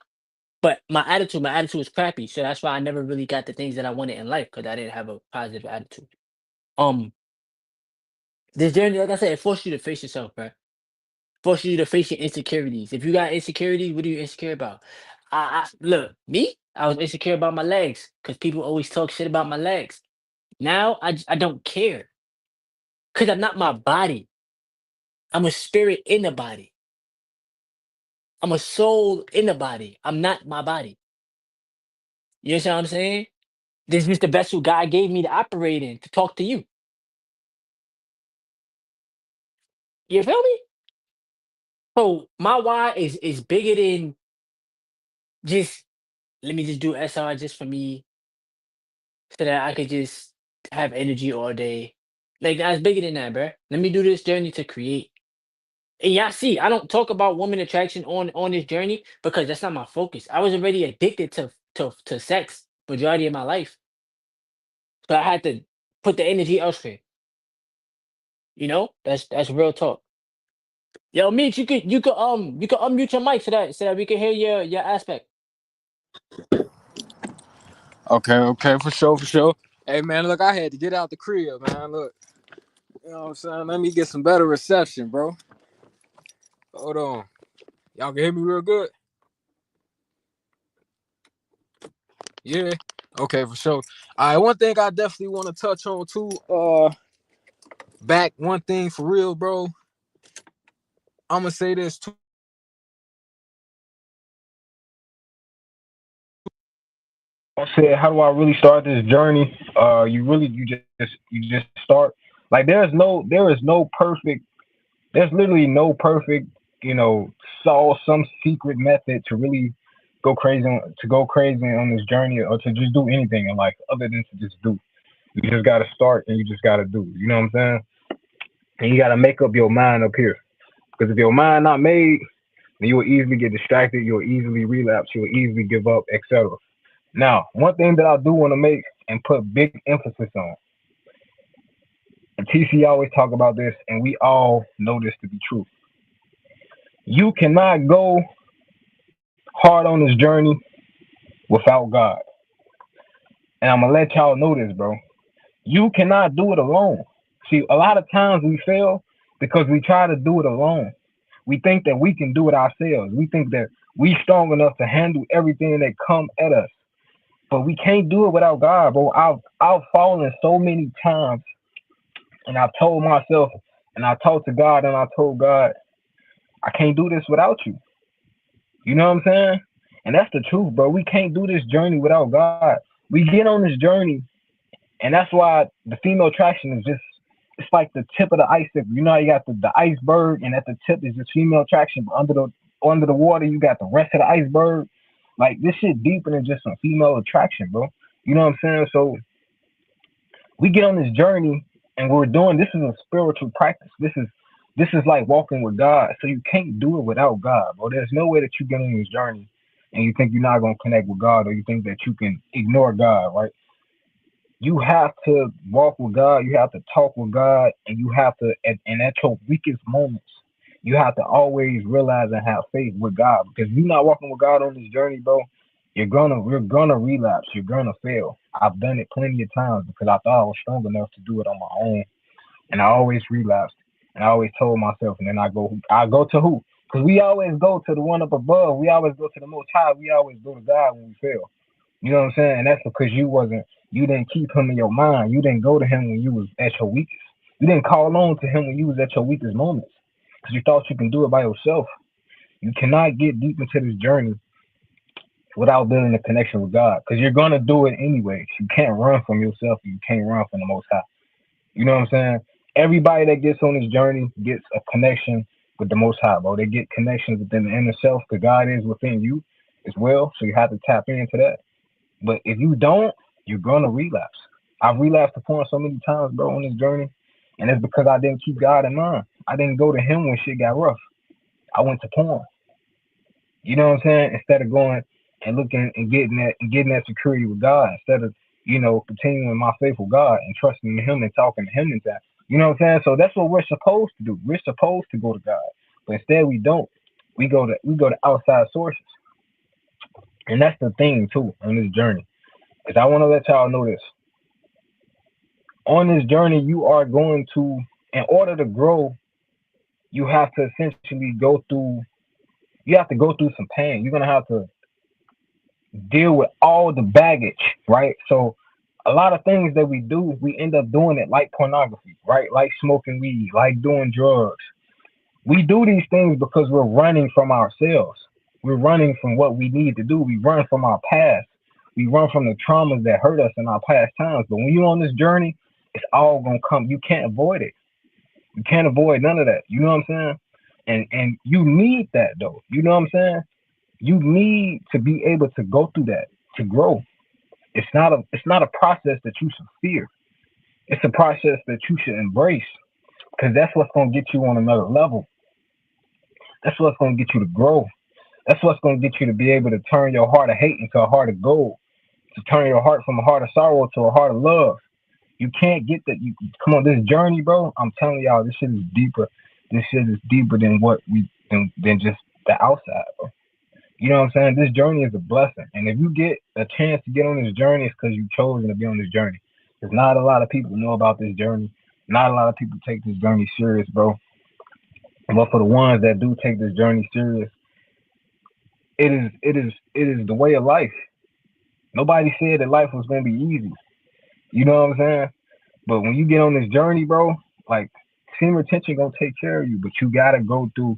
But my attitude was crappy. So that's why I never really got the things that I wanted in life, because I didn't have a positive attitude. Um, this journey, like I said, it forced you to face yourself, bro. Force you to face your insecurities. If you got insecurities, what are you insecure about? Look, me, I was insecure about my legs because people always talk shit about my legs. Now I don't care because I'm not my body. I'm a spirit in the body. I'm a soul in the body. I'm not my body. You understand what I'm saying? This is the vessel God gave me to operate in, to talk to you. You feel me? So my why is bigger than just, let me just do SR just for me so that I could just have energy all day. Like, that's bigger than that, bruh. Let me do this journey to create. And y'all see, I don't talk about woman attraction on this journey because that's not my focus. I was already addicted to sex majority of my life, so I had to put the energy elsewhere. You know, that's real talk. Yo, Meech, you could unmute your mic so that we can hear your aspect. Okay, for sure. Hey man, look, I had to get out the crib, man. Look, You know what I'm saying? Let me get some better reception, bro. Hold on. Y'all can hear me real good? Yeah. Okay, for sure. All right, one thing I definitely want to touch on too. Back one thing for real, bro. I'm gonna say this too. I said, how do I really start this journey? You just start. Like there is no perfect. There's literally no perfect, solve some secret method to really go crazy on this journey or to just do anything in life other than to just do. You just gotta start and you just gotta do. You know what I'm saying? And you gotta make up your mind up here. Because if your mind not made, then you will easily get distracted, you'll easily relapse, you'll easily give up, etc. Now, one thing that I do want to make and put big emphasis on, and TC always talk about this, and we all know this to be true. You cannot go hard on this journey without God. And I'm gonna let y'all know this, bro. You cannot do it alone. See, a lot of times we fail because we try to do it alone. We think that we can do it ourselves. We think that we strong enough to handle everything that come at us. But we can't do it without God, bro. I've fallen so many times, and I've told myself, and I talked to God, and I told God, I can't do this without you. You know what I'm saying? And that's the truth, bro. We can't do this journey without God. We get on this journey, and that's why the female attraction is just, it's like the tip of the iceberg. You know how you got the iceberg, and at the tip is just female attraction, but under the water, you got the rest of the iceberg. Like this shit deeper than just some female attraction, bro. You know what I'm saying? So we get on this journey, and we're doing this is a spiritual practice. This is like walking with God. So you can't do it without God, bro. There's no way that you get on this journey and you think you're not gonna connect with God, or you think that you can ignore God, right? You have to walk with God, you have to talk with God, and you have to, and at your weakest moments, you have to always realize and have faith with God. Because if you're not walking with God on this journey, bro, you're gonna relapse, you're gonna fail. I've done it plenty of times because I thought I was strong enough to do it on my own, and I always relapsed, and I always told myself, and then I go to who? Because we always go to the one up above, we always go to the Most High, we always go to God when we fail. You know what I'm saying? And that's because you didn't keep him in your mind. You didn't go to him when you was at your weakest. You didn't call on to him when you was at your weakest moments because you thought you can do it by yourself. You cannot get deep into this journey without building a connection with God because you're gonna do it anyway. You can't run from yourself. You can't run from the Most High. You know what I'm saying? Everybody that gets on this journey gets a connection with the Most High, bro. They get connections within the inner self because God is within you as well. So you have to tap into that. But if you don't, you're gonna relapse. I've relapsed upon so many times, bro, on this journey, and it's because I didn't keep God in mind. I didn't go to Him when shit got rough. I went to porn. You know what I'm saying? Instead of going and looking and getting that security with God, instead of continuing my faith with God and trusting in Him and talking to Him and that. You know what I'm saying? So that's what we're supposed to do. We're supposed to go to God, but instead we don't. We go to outside sources, and that's the thing too on this journey. Is I want to let y'all know this. On this journey, you are going to, in order to grow, you have to essentially go through some pain. You're gonna have to deal with all the baggage, right? So a lot of things that we do, we end up doing it like pornography, right? Like smoking weed, like doing drugs. We do these things because we're running from ourselves. We're running from what we need to do. We run from our past. We run from the traumas that hurt us in our past times. But when you're on this journey, it's all gonna come. You can't avoid it. You can't avoid none of that. You know what I'm saying? And you need that though. You know what I'm saying? You need to be able to go through that to grow. It's not a process that you should fear. It's a process that you should embrace because that's what's gonna get you on another level. That's what's gonna get you to grow. That's what's gonna get you to be able to turn your heart of hate into a heart of gold. To turn your heart from a heart of sorrow to a heart of love. You can't get that. You come on this journey, bro. I'm telling y'all, this shit is deeper. This shit is deeper than than just the outside, bro. You know what I'm saying? This journey is a blessing. And if you get a chance to get on this journey, it's because you chosen to be on this journey. There's not a lot of people know about this journey. Not a lot of people take this journey serious, bro. But for the ones that do take this journey serious, it is the way of life. Nobody said that life was gonna be easy. You know what I'm saying? But when you get on this journey, bro, like team retention gonna take care of you, but you gotta go through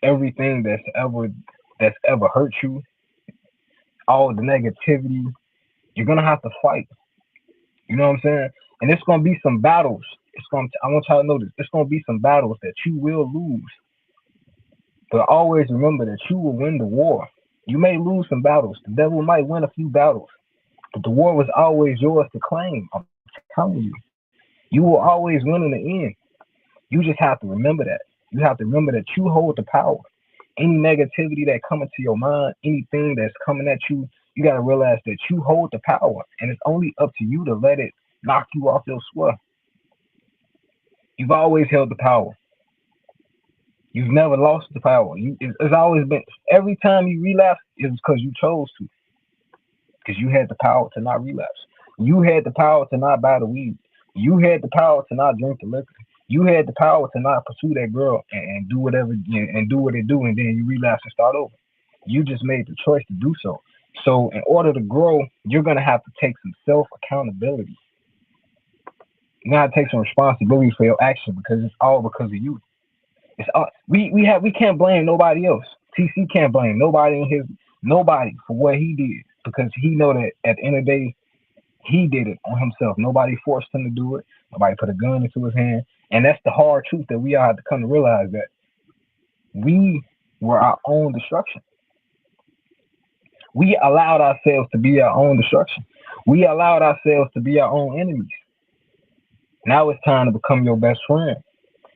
everything that's ever hurt you, all the negativity. You're gonna have to fight. You know what I'm saying? And it's gonna be some battles. I want y'all to know this. It's gonna be some battles that you will lose. But always remember that you will win the war. You may lose some battles. The devil might win a few battles. But the war was always yours to claim. I'm telling you. You will always win in the end. You just have to remember that. You have to remember that you hold the power. Any negativity that come into your mind, anything that's coming at you, you got to realize that you hold the power. And it's only up to you to let it knock you off your square. You've always held the power. You've never lost the power. It's always been, every time you relapse, it's because you chose to. Because you had the power to not relapse. You had the power to not buy the weed. You had the power to not drink the liquor. You had the power to not pursue that girl and do whatever and do what they do, and then you relapse and start over. You just made the choice to do so. So in order to grow, you're gonna have to take some self accountability. You gotta take some responsibility for your action because it's all because of you. It's all, we can't blame nobody else. TC can't blame nobody for what he did because he know that at the end of the day he did it on himself. Nobody forced him to do it. Nobody put a gun into his hand. And that's the hard truth that we all have to come to realize that we were our own destruction. We allowed ourselves to be our own destruction. We allowed ourselves to be our own enemies. Now it's time to become your best friend.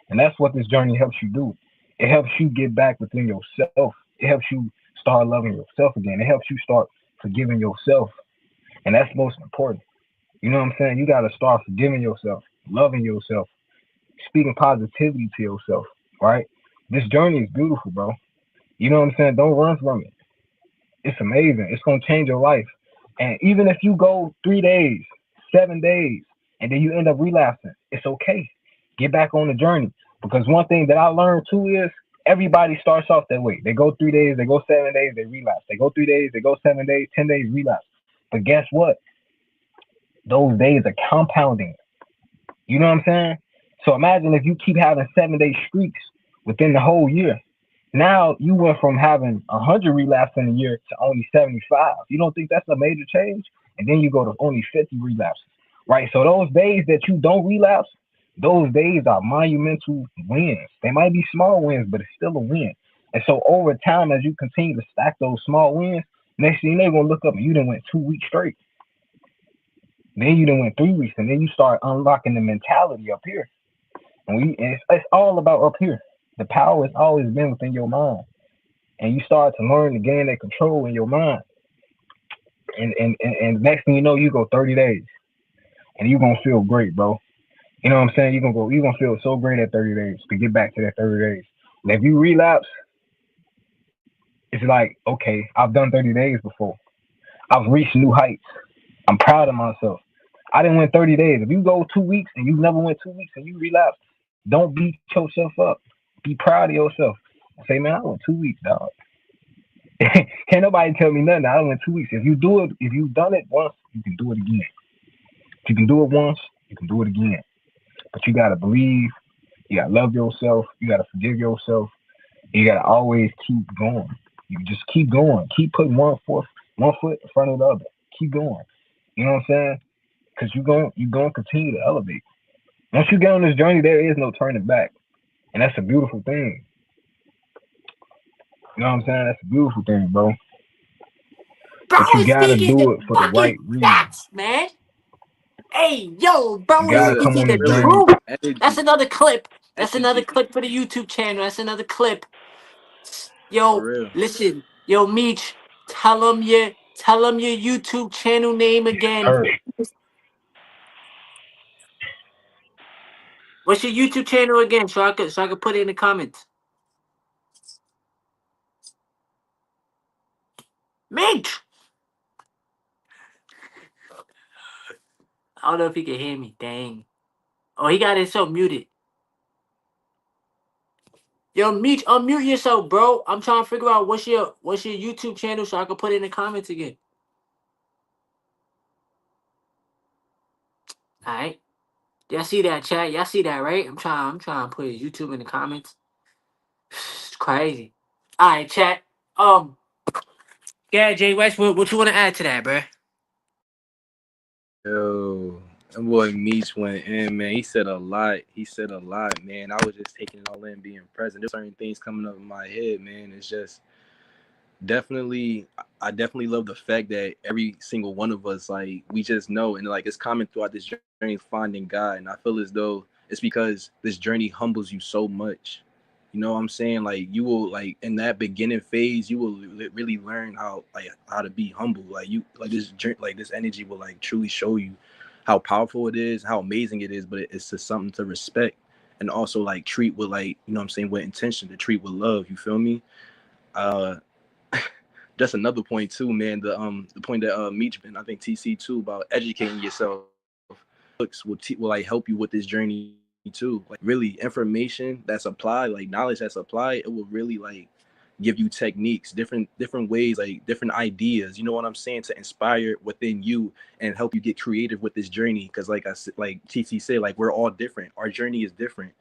And that's what this journey helps you do. It helps you get back within yourself. It helps you start loving yourself again. It helps you start forgiving yourself. And that's most important. You know what I'm saying? You got to start forgiving yourself, loving yourself, speaking positivity to yourself, right? This journey is beautiful, bro. You know what I'm saying? Don't run from it. It's amazing. It's going to change your life. And even if you go 3 days, 7 days, and then you end up relapsing, it's okay. Get back on the journey. Because one thing that I learned too is everybody starts off that way. They go 3 days, they go 7 days, they relapse. They go 3 days, they go 7 days, 10 days, relapse. But guess what? Those days are compounding. You know what I'm saying? So imagine if you keep having 7 day streaks within the whole year. Now you went from having 100 relapses in a year to only 75. You don't think that's a major change? And then you go to only 50 relapses, right? So those days that you don't relapse, those days are monumental wins. They might be small wins, but it's still a win. And so over time, as you continue to stack those small wins, next thing they're gonna look up and you done went 2 weeks straight. Then you done went 3 weeks, and then you start unlocking the mentality up here. And it's all about up here. The power has always been within your mind, and you start to learn to gain that control in your mind. And next thing you know, you go 30 days, and you're gonna feel great, bro. You know what I'm saying? You're gonna feel so great at 30 days to get back to that 30 days. And if you relapse, it's like, okay, I've done 30 days before. I've reached new heights. I'm proud of myself. I didn't win 30 days. If you go 2 weeks and you never went 2 weeks and you relapse, don't beat yourself up. Be proud of yourself. Say, man, I went 2 weeks, dog. Can't nobody tell me nothing. I went 2 weeks. If you do it, if you've done it once, you can do it again. If you can do it once, you can do it again. But you gotta believe. You gotta love yourself. You gotta forgive yourself. You gotta always keep going. You just keep going. Keep putting one foot in front of the other. Keep going. You know what I'm saying? Because you're gonna continue to elevate. Once you get on this journey, there is no turning back, and that's a beautiful thing. You know what I'm saying? That's a beautiful thing, bro. Bro But you is gotta speaking do the it for the fucking right reason. facts, man. Hey, yo, You bro is gotta Real, come speaking on the the real journey. truth. That's energy, another clip. That's another energy clip for the YouTube channel. That's another clip. for Yo, real. listen, yo, Meech, tell them your YouTube channel name again. Hurt. What's your YouTube channel again? So I could put it in the comments. Meech. I don't know if you can hear me. Dang. Oh, he got himself muted. Yo, Meech, unmute yourself, bro. I'm trying to figure out what's your YouTube channel so I can put it in the comments again. All right. Y'all see that, chat? Y'all see that, right? I'm trying to put his YouTube in the comments. It's crazy. All right, chat. Yeah, Jay West, what you want to add to that, bro? Yo, that boy Meech went in, man. He said a lot. Man. I was just taking it all in, being present. There's certain things coming up in my head, man. It's just definitely, I definitely love the fact that every single one of us, like, we just know, and like it's common throughout this journey finding God. And I feel as though it's because this journey humbles you so much. You know what I'm saying? Like, you will, like, in that beginning phase, you will really learn how to be humble. Like, you, like, this energy will like truly show you how powerful it is, how amazing it is. But it's just something to respect, and also like treat with, like, you know what I'm saying, with intention, to treat with love. You feel me? Uh, that's another point too, man. The point that Meech and I think TC too, about educating yourself. Books will like help you with this journey too. Like, really, information that's applied, like knowledge that's applied, it will really like give you techniques, different ways, like different ideas. You know what I'm saying? To inspire within you and help you get creative with this journey. Because like I said, like TC said, like we're all different. Our journey is different.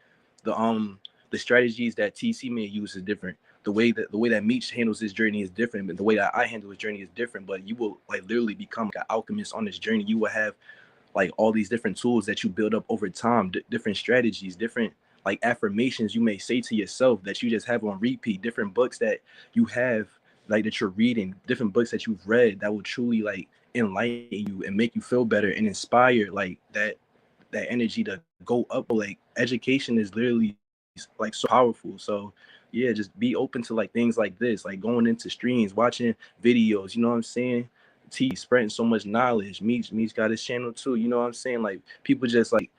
The strategies that TC may use is different. The way that Meech handles his journey is different, but the way that I handle his journey is different. But you will like literally become like an alchemist on this journey. You will have like all these different tools that you build up over time, different strategies, different like affirmations you may say to yourself that you just have on repeat, different books that you have, like, that you're reading, different books that you've read that will truly like enlighten you and make you feel better and inspire like that energy to go up. Like, education is literally like so powerful. So yeah, just be open to like things like this, like going into streams, watching videos, you know what I'm saying? Spreading so much knowledge. Meech got his channel too, you know what I'm saying? Like, people just like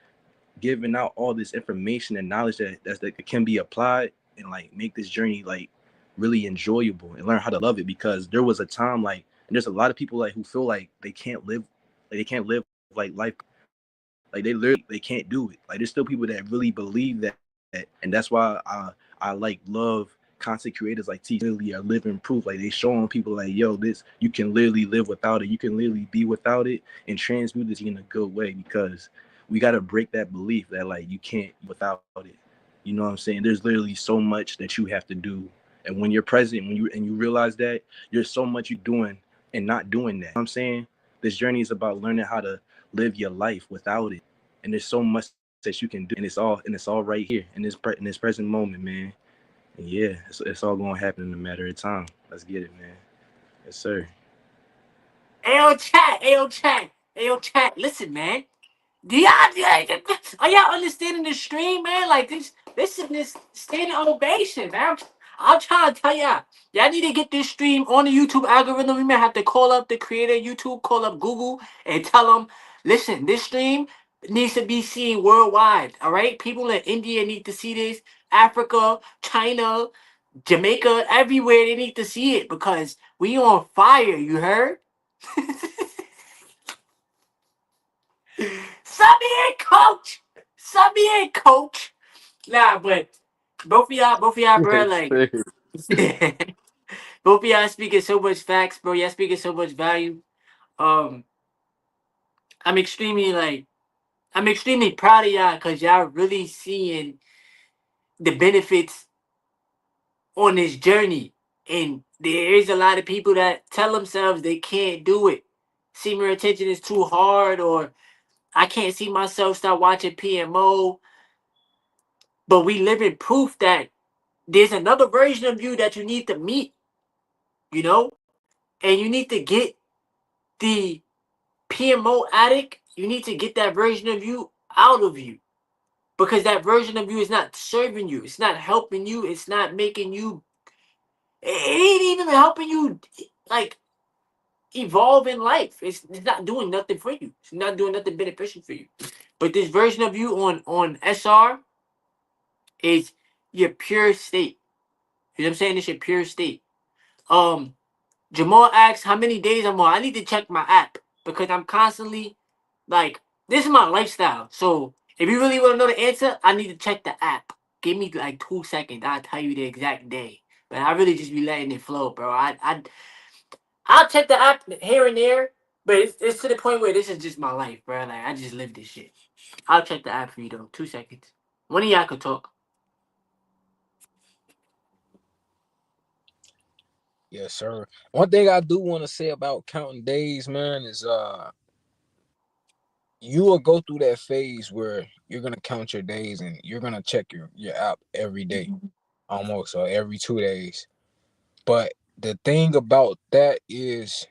giving out all this information and knowledge that can be applied and like make this journey like really enjoyable and learn how to love it. Because there was a time, like, and there's a lot of people like who feel like they can't live like life, like they can't do it. Like, there's still people that really believe that, and that's why I like love content creators like T. Literally are living proof. Like, they showing people like, yo, this, you can literally live without it. You can literally be without it and transmute this in a good way. Because we got to break that belief that like you can't without it. You know what I'm saying? There's literally so much that you have to do. And when you're present, when you realize that, there's so much you're doing and not doing that. You know what I'm saying? This journey is about learning how to live your life without it. And there's so much that you can do, and it's all right here in this present moment, man. And yeah, it's all gonna happen in a matter of time. Let's get it, man. Yes, sir. Ayo, chat. Listen, man. Are y'all understanding the stream, man? Like, this is this standing ovation, man. I'm trying to tell y'all need to get this stream on the YouTube algorithm. We may have to call up the creator of YouTube, call up Google, and tell them, listen, this stream needs to be seen worldwide. All right, people in India need to see this. Africa, China, Jamaica, everywhere they need to see it because we on fire. You heard? Sub me in, coach. Sub me in, coach. Nah, but both of y'all, bro, Yes, like, sir. both of y'all speaking so much facts, bro. Y'all speaking so much value. Um, I'm extremely proud of y'all because y'all really seeing the benefits on this journey. And there is a lot of people that tell themselves they can't do it. Semen retention is too hard, or I can't see myself start watching PMO. But we live in proof that there's another version of you that you need to meet, you know? And you need to get the PMO addict, you need to get that version of you out of you. Because that version of you is not serving you. It's not helping you. It's not making you, it ain't even helping you like evolve in life. It's not doing nothing for you. It's not doing nothing beneficial for you. But this version of you on SR is your pure state. You know what I'm saying? It's your pure state. Jamal asks how many days I'm on. I need to check my app because I'm constantly like, this is my lifestyle. So If you really want to know the answer, I need to check the app. Give me like 2 seconds. I'll tell you the exact day. But I really just be letting it flow, bro. I'll check the app here and there, but it's to the point where this is just my life, bro. Like I just live this shit. I'll check the app for you though. 2 seconds. One of y'all could talk. Yes, sir. One thing I do want to say about counting days, man, is you will go through that phase where you're gonna count your days and you're gonna check your app every day, almost, or every 2 days. But the thing about that is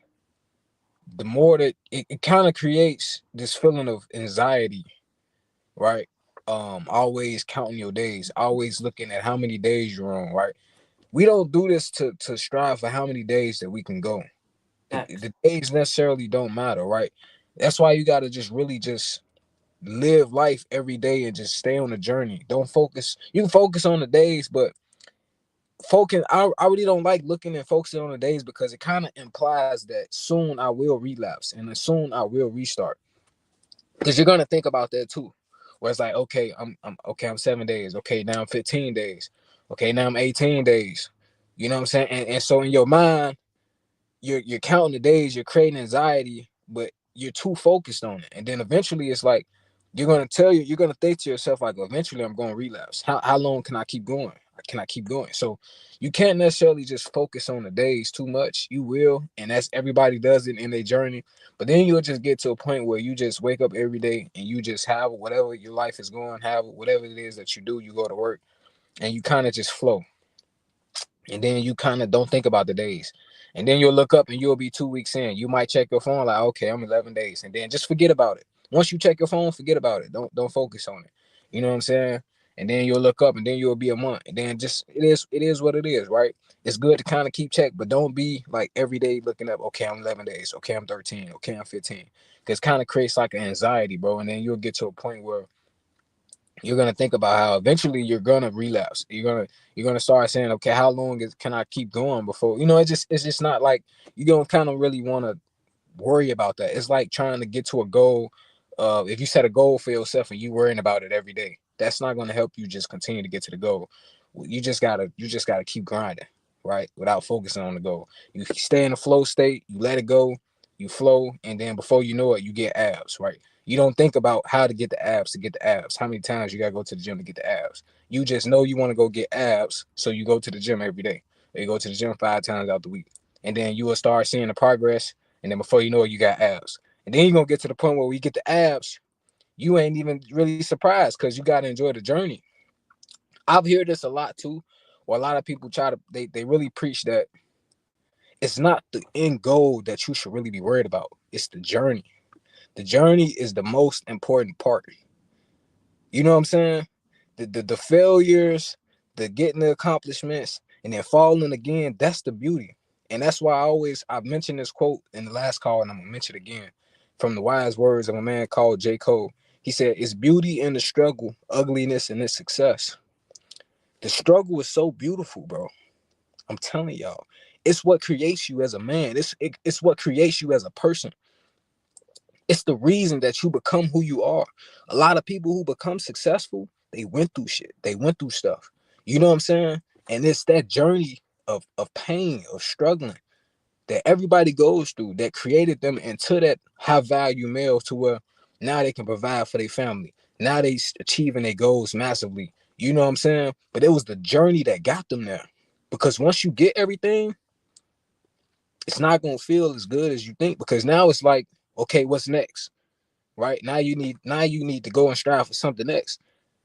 the more that it kind of creates this feeling of anxiety, right? Always counting your days, always looking at how many days you're on, right? We don't do this to strive for how many days that we can go. The days necessarily don't matter, right? That's why you gotta just really just live life every day and just stay on the journey. Don't focus. You can focus on the days, but focus. I really don't like looking and focusing on the days because it kind of implies that soon I will relapse and soon I will restart. Because you're gonna think about that too. Where it's like, okay, I'm okay, I'm 7 days. Okay, now I'm 15 days. Okay, now I'm 18 days. You know what I'm saying? And so in your mind, you're counting the days, you're creating anxiety, but you're too focused on it. And then eventually it's like you're gonna think to yourself, like, eventually I'm gonna relapse. How long can I keep going? Can I keep going? So you can't necessarily just focus on the days too much. You will, and that's everybody does it in their journey. But then you'll just get to a point where you just wake up every day and you just have whatever your life is going, have whatever it is that you do, you go to work and you kind of just flow. And then you kind of don't think about the days. And then you'll look up and you'll be 2 weeks in. You might check your phone like, okay, I'm 11 days. And then just forget about it. Once you check your phone, forget about it. Don't focus on it. You know what I'm saying? And then you'll look up and then you'll be a month. And then just it is what it is, right? It's good to kind of keep check, but don't be like every day looking up, okay, I'm 11 days. Okay, I'm 13. Okay, I'm 15. Because kind of creates like an anxiety, bro. And then you'll get to a point where you're gonna think about how eventually you're gonna relapse. You're gonna start saying, okay, how long can I keep going before it's just not like you don't kind of really want to worry about that. It's like trying to get to a goal. If you set a goal for yourself and you worrying about it every day, that's not gonna help you just continue to get to the goal. You just gotta keep grinding, right? Without focusing on the goal. You stay in the flow state, you let it go, you flow, and then before you know it, you get abs, right? You don't think about how to get the abs, how many times you gotta go to the gym to get the abs. You just know you want to go get abs, so you go to the gym every day. Or you go to the gym 5 times out the week. And then you will start seeing the progress, and then before you know it, you got abs. And then you're gonna get to the point where we get the abs, you ain't even really surprised because you gotta enjoy the journey. I've heard this a lot too, where a lot of people they really preach that it's not the end goal that you should really be worried about. It's the journey. The journey is the most important part. You know what I'm saying? The failures, the getting the accomplishments, and then falling again, that's the beauty. And that's why I've mentioned this quote in the last call, and I'm gonna mention it again from the wise words of a man called J. Cole. He said, it's beauty in the struggle, ugliness in the success. The struggle is so beautiful, bro. I'm telling y'all. It's what creates you as a man. It's what creates you as a person. It's the reason that you become who you are. A lot of people who become successful, they went through shit. They went through stuff. You know what I'm saying? And it's that journey of pain, of struggling that everybody goes through that created them into that high value male to where now they can provide for their family. Now they achieving their goals massively. You know what I'm saying? But it was the journey that got them there. Because once you get everything, it's not gonna feel as good as you think. Because now it's like, okay, what's next? Right? Now you need to go and strive for something next.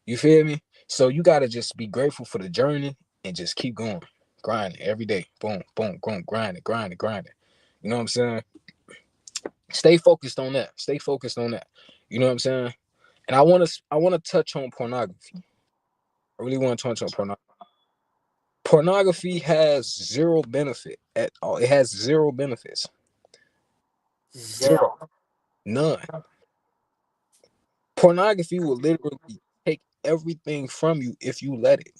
You feel me? So you gotta just be grateful for the journey and just keep going. Grinding every day. Boom, boom, boom, grinding, grinding, grinding. You know what I'm saying? Stay focused on that. Stay focused on that. You know what I'm saying? And I wanna touch on pornography. I really want to touch on pornography. Pornography has zero benefit at all. It has zero benefits. Zero. Zero. None. Pornography will literally take everything from you if you let it.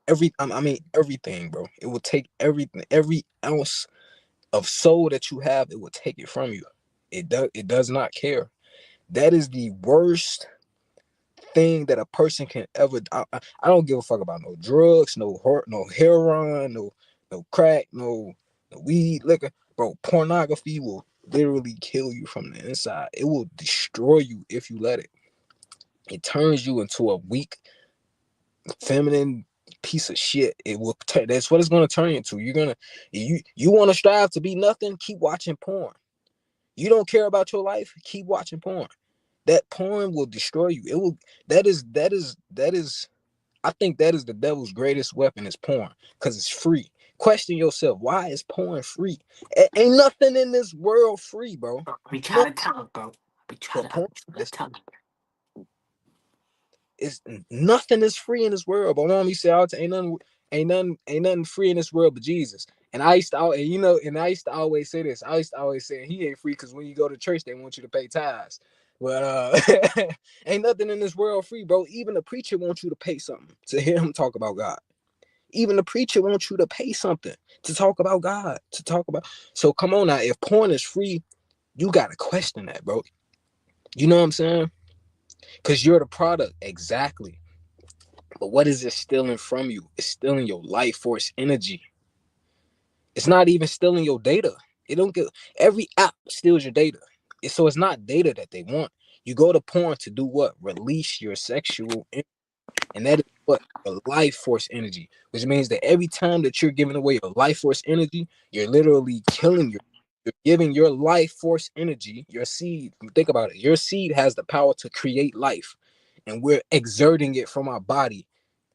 Everything, bro. It will take everything, every ounce of soul that you have, it will take it from you. It does not care. That is the worst thing that a person can ever. I don't give a fuck about no drugs, no heroin, no crack, no weed, liquor, bro. Pornography will literally kill you from the inside. It will destroy you if you let it. It turns you into a weak, feminine piece of shit. It will. That's what it's gonna turn you into. You want to strive to be nothing. Keep watching porn. You don't care about your life. Keep watching porn. That porn will destroy you. It will. That is. I think that is the devil's greatest weapon is porn, because it's free. Question yourself, why is porn free? Ain't nothing in this world free, bro. We try to tell him, bro. We try But porn, to tell him. it's nothing is free in this world. But mom, you say all the time, ain't nothing free in this world but Jesus. And I used to, and I used to always say this. I used to always say he ain't free because when you go to church, they want you to pay tithes. But ain't nothing in this world free, bro. Even the preacher wants you to pay something to hear him talk about God. Even the preacher wants you to pay something to talk about God, to talk about. So come on now, if porn is free, you gotta question that, bro. You know what I'm saying? Because you're the product, exactly. But what is it stealing from you? It's stealing your life force energy. It's not even stealing your data. It don't get every app steals your data. So it's not data that they want. You go to porn to do what? Release your sexual energy. And that is what? Your life force energy. Which means that every time that you're giving away your life force energy, you're literally killing you're giving your life force energy, your seed. Think about it. Your seed has the power to create life. And we're exerting it from our body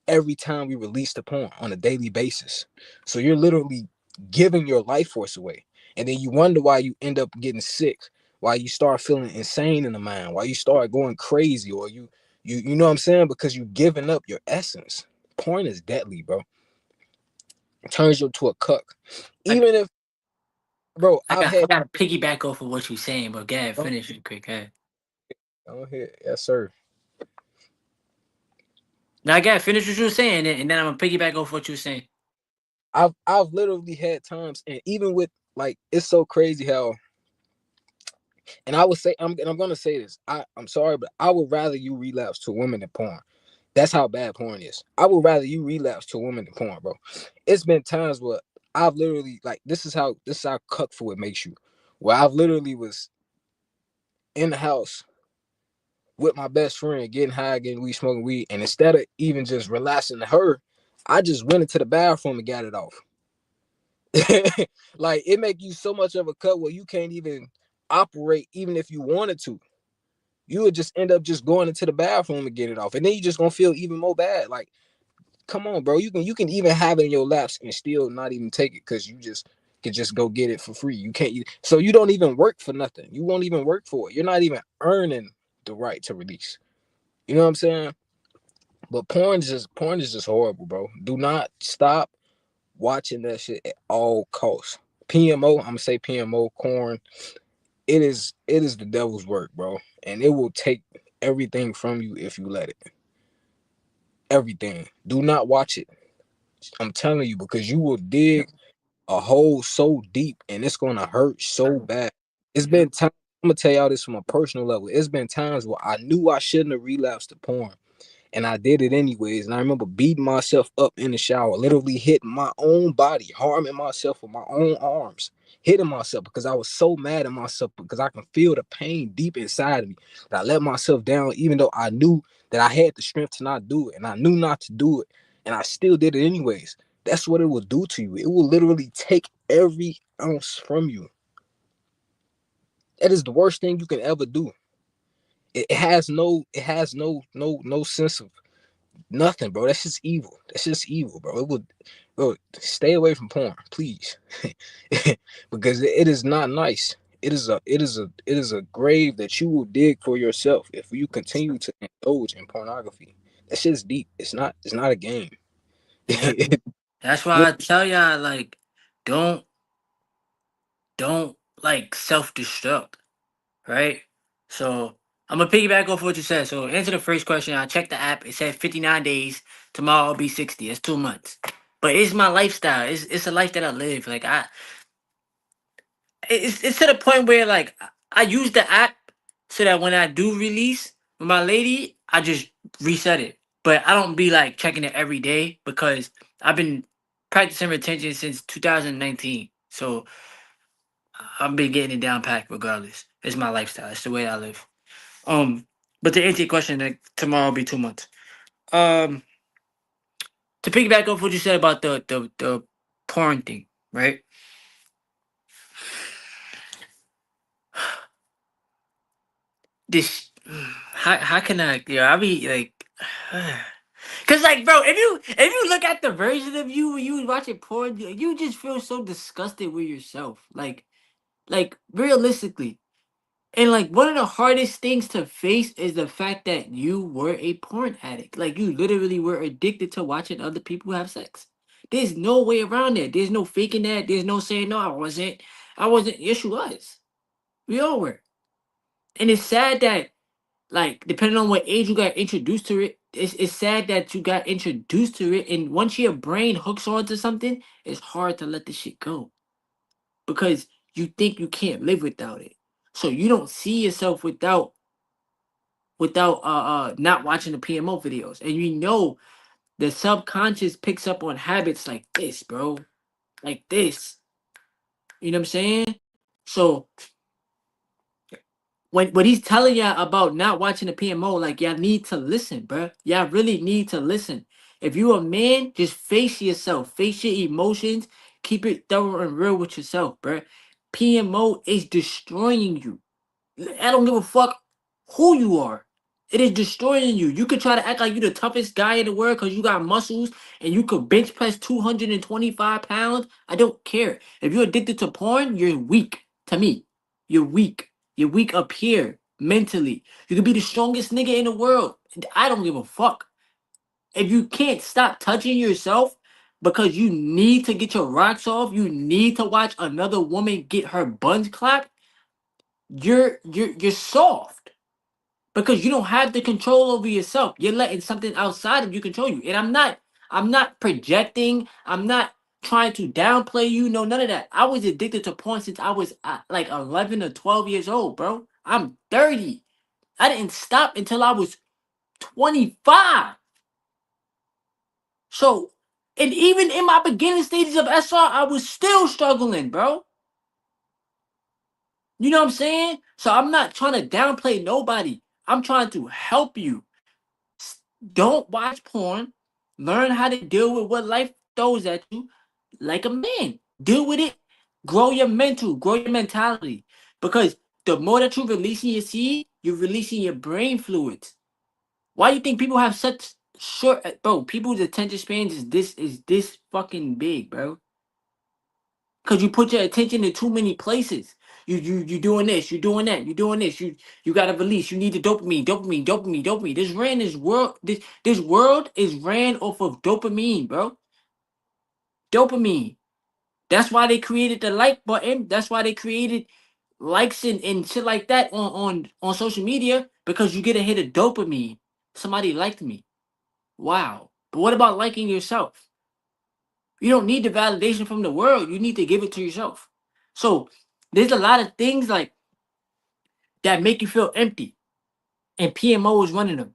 every time we release the porn on a daily basis. So you're literally giving your life force away. And then you wonder why you end up getting sick, why you start feeling insane in the mind, why you start going crazy, or you know what I'm saying? Because you're giving up your essence. Porn is deadly, bro. It turns you into a cuck. Even if, bro, I got to piggyback off of what you're saying, but go ahead, finish it quick. Go ahead. Go ahead. Yes, sir. Now, go ahead, finish what you were saying, and then I'm going to piggyback off what you were saying. I've literally had times, and even with, like, it's so crazy how, and I would say, I'm gonna say this. I'm sorry, but I would rather you relapse to women than porn. That's how bad porn is. I would rather you relapse to women than porn, bro. It's been times where I've literally, like, this is how cuckful it makes you. Where I've literally was in the house with my best friend, getting high, getting weed, smoking weed, and instead of even just relaxing to her, I just went into the bathroom and got it off. Like, it make you so much of a cut where you can't even operate, even if you wanted to. You would just end up just going into the bathroom and get it off, and then you just gonna feel even more bad. Like, come on, bro, you can even have it in your laps and still not even take it because you just can just go get it for free. You can't, so you don't even work for nothing. You won't even work for it. You're not even earning the right to release. You know what I'm saying? But porn is just horrible, bro. Do not stop watching that shit at all costs. PMO, I'm gonna say PMO, corn. It is the devil's work, bro, and it will take everything from you if you let it. Everything. Do not watch it. I'm telling you, because you will dig a hole so deep and it's gonna hurt so bad. It's been time. I'm gonna tell y'all this from a personal level. It's been times where I knew I shouldn't have relapsed to porn, and I did it anyways. And I remember beating myself up in the shower, literally hitting my own body, harming myself with my own arms, hitting myself because I was so mad at myself because I can feel the pain deep inside of me that I let myself down, even though I knew that I had the strength to not do it, and I knew not to do it, and I still did it anyways. That's what it will do to you. It will literally take every ounce from you. That is the worst thing you can ever do. It has no sense of nothing, bro. That's just evil. That's just evil, bro. It would, bro. Stay away from porn, please, because it is not nice. It is a grave that you will dig for yourself if you continue to indulge in pornography. That shit's deep. It's not a game. Yeah. That's why I tell y'all, like, don't like self-destruct, right? So I'm gonna piggyback off what you said. So answer the first question. I checked the app. It said 59 days. Tomorrow will be 60. It's 2 months. But it's my lifestyle. It's a life that I live. Like, it's to the point where, like, I use the app so that when I do release, With my lady, I just reset it. But I don't be like checking it every day because I've been practicing retention since 2019. So I've been getting it down packed regardless. It's my lifestyle. It's the way I live. But to answer your question, like, tomorrow will be 2 months. To piggyback off what you said about the porn thing, right? This how can I I be like cause like bro, if you look at the version of you when you was watching porn, you just feel so disgusted with yourself. Like realistically. And like one of the hardest things to face is the fact that you were a porn addict. Like you literally were addicted to watching other people have sex. There's no way around it. There's no faking that. There's no saying no, I wasn't. I wasn't. Yes, you was. We all were. And it's sad that like depending on what age you got introduced to it, it's sad that you got introduced to it. And once your brain hooks onto something, it's hard to let the shit go because you think you can't live without it. So you don't see yourself without not watching the PMO videos. And you know the subconscious picks up on habits like this, bro. Like this. You know what I'm saying? So when he's telling y'all about not watching the PMO, like y'all need to listen, bro. Y'all really need to listen. If you a man, just face yourself, face your emotions, keep it thorough and real with yourself, bro. PMO is destroying you. I don't give a fuck who you are. It is destroying you. You could try to act like you the toughest guy in the world because you got muscles and you could bench press 225 pounds. I don't care. If you're addicted to porn, you're weak. To me, you're weak. You're weak up here mentally. You could be the strongest nigga in the world. I don't give a fuck. If you can't stop touching yourself because you need to get your rocks off, you need to watch another woman get her buns clapped, you're soft because you don't have the control over yourself. You're letting something outside of you control you. And I'm not projecting. I'm not trying to downplay you. No, none of that. I was addicted to porn since I was like 11 or 12 years old, bro. I'm 30. I didn't stop until I was 25. So, and even in my beginning stages of SR, I was still struggling, bro. You know what I'm saying? So I'm not trying to downplay nobody. I'm trying to help you. Don't watch porn. Learn how to deal with what life throws at you like a man. Deal with it. Grow your mentality. Because the more that you're releasing your seed, you're releasing your brain fluids. Why do you think people have such short bro? People's attention spans is this fucking big, bro. Because you put your attention in too many places. You doing this, you doing that, you doing this. You gotta release. You need the dopamine. This world is ran off of dopamine, bro. Dopamine. That's why they created the like button. That's why they created likes and shit like that on social media because you get a hit of dopamine. Somebody liked me. Wow. But what about liking yourself? You don't need the validation from the world. You need to give it to yourself. So there's a lot of things like that make you feel empty, and PMO is one of them.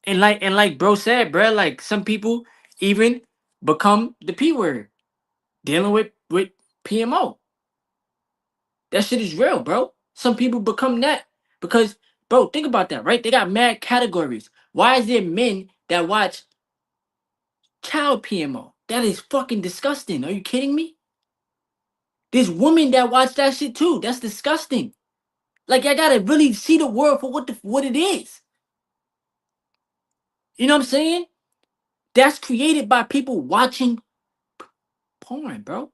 And like bro said, bro, like some people even become the P word dealing with PMO. That shit is real, bro. Some people become that because, bro, think about that, right? They got mad categories. Why is there men that watch child PMO? That is fucking disgusting. Are you kidding me? There's women that watch that shit too. That's disgusting. Like I gotta really see the world for what it is. You know what I'm saying? That's created by people watching porn, bro.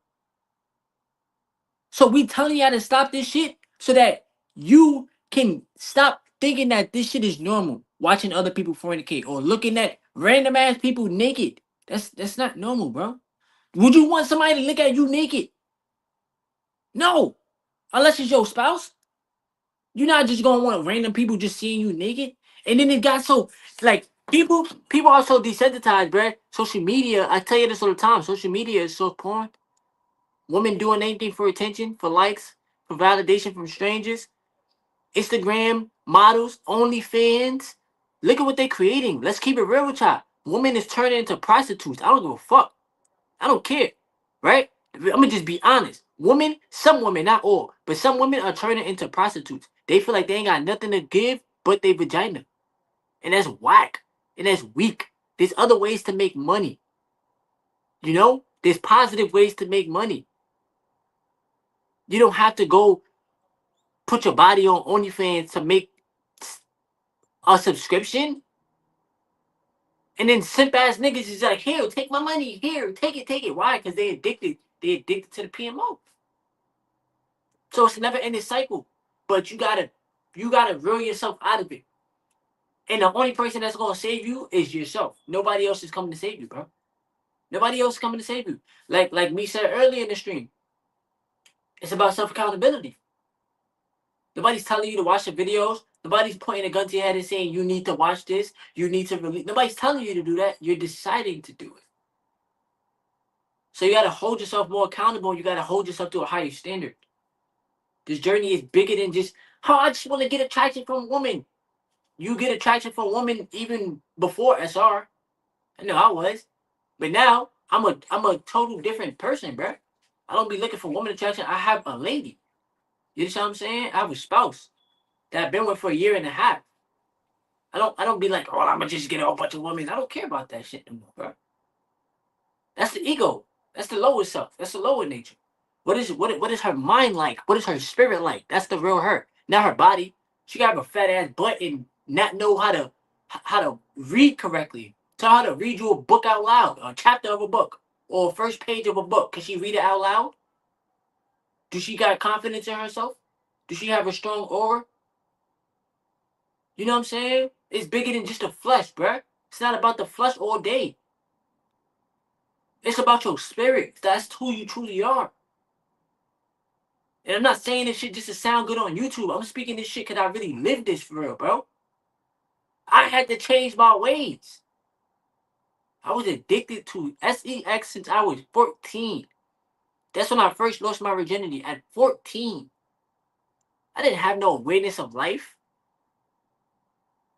So we telling y'all to stop this shit so that you can stop thinking that this shit is normal. Watching other people fornicate or looking at random ass people naked. That's not normal, bro. Would you want somebody to look at you naked? No. Unless it's your spouse. You're not just gonna want random people just seeing you naked. And then it got so like people are so desensitized, bruh. Social media, I tell you this all the time. Social media is so porn. Women doing anything for attention, for likes, for validation from strangers. Instagram, models, OnlyFans. Look at what they're creating. Let's keep it real with y'all. Women is turning into prostitutes. I don't give a fuck. I don't care. Right? I'm gonna just be honest. Women, some women, not all, but some women are turning into prostitutes. They feel like they ain't got nothing to give but their vagina. And that's whack. And that's weak. There's other ways to make money. You know? There's positive ways to make money. You don't have to go put your body on OnlyFans to make a subscription. And then simp ass niggas is like, here, take my money. Here, take it. Why? Because they addicted. They addicted to the PMO. So it's a never ending cycle. But you gotta reel yourself out of it. And the only person that's gonna save you is yourself. Nobody else is coming to save you, bro. Nobody else is coming to save you. Like me said earlier in the stream, it's about self accountability. Nobody's telling you to watch the videos. Nobody's pointing a gun to your head and saying you need to watch this. You need to release. Nobody's telling you to do that. You're deciding to do it. So you gotta hold yourself more accountable. You gotta hold yourself to a higher standard. This journey is bigger than just how I just want to get attraction from women. You get attraction from women even before SR. I know I was, but now I'm a total different person, bro. I don't be looking for woman attraction. I have a lady. You know what I'm saying? I have a spouse that I've been with for a year and a half. I don't be like, oh, I'm gonna just get a whole bunch of women. I don't care about that shit no more, bro. That's the ego. That's the lower self. That's the lower nature. What is her mind like? What is her spirit like? That's the real her. Not her body. She got a fat ass butt and not know how to read correctly. Tell her how to read you a book out loud, a chapter of a book, or a first page of a book. Can she read it out loud? Does she got confidence in herself? Does she have a strong aura? You know what I'm saying? It's bigger than just the flesh, bruh. It's not about the flesh all day. It's about your spirit. That's who you truly are. And I'm not saying this shit just to sound good on YouTube. I'm speaking this shit because I really lived this for real, bro. I had to change my ways. I was addicted to sex since I was 14. That's when I first lost my virginity, at 14. I didn't have no awareness of life.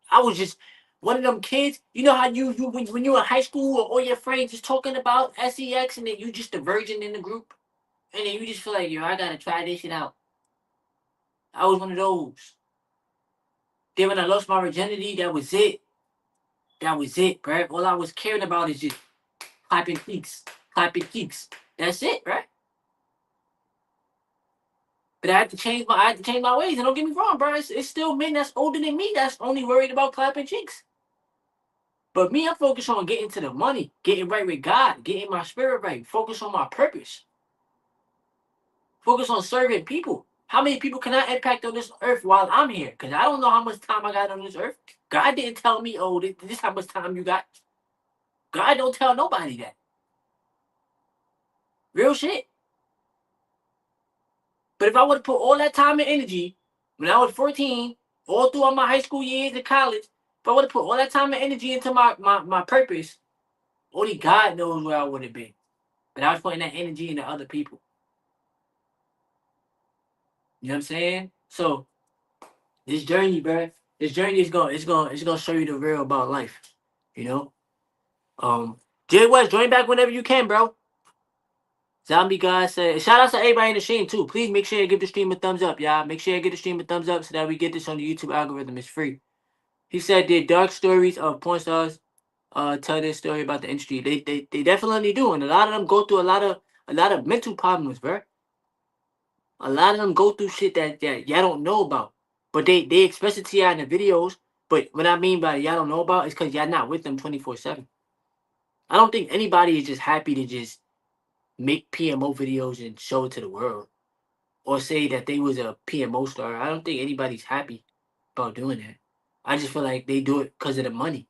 I was just one of them kids. You know how you when you were in high school or all your friends just talking about sex and then you just the virgin in the group? And then you just feel like, yo, I gotta try this shit out. I was one of those. Then when I lost my virginity, that was it. That was it, bro. All I was caring about is just clapping cheeks. That's it, right? But I had to change my ways. And don't get me wrong, bro. It's still men that's older than me that's only worried about clapping cheeks. But me, I'm focused on getting to the money, getting right with God, getting my spirit right, focus on my purpose. Focus on serving people. How many people can I impact on this earth while I'm here? Because I don't know how much time I got on this earth. God didn't tell me, oh, this is how much time you got. God don't tell nobody that. Real shit. But if I would have put all that time and energy when I was 14, all throughout my high school years and college, if I would have put all that time and energy into my purpose, only God knows where I would have been. But I was putting that energy into other people. You know what I'm saying? So this journey, bro, this journey is gonna show you the real about life. You know? Jay West, join back whenever you can, bro. Zombie God said, shout out to everybody in the stream too. Please make sure you give the stream a thumbs up, y'all. Make sure you give the stream a thumbs up so that we get this on the YouTube algorithm. It's free. He said the dark stories of porn stars tell their story about the industry. They definitely do, and a lot of them go through a lot of mental problems, bro. A lot of them go through shit that y'all don't know about, but they express it to y'all in the videos. But what I mean by y'all don't know about is because y'all not with them 24/7. I don't think anybody is just happy to just make PMO videos and show it to the world, or say that they was a PMO star. I don't think anybody's happy about doing that. I just feel like they do it because of the money.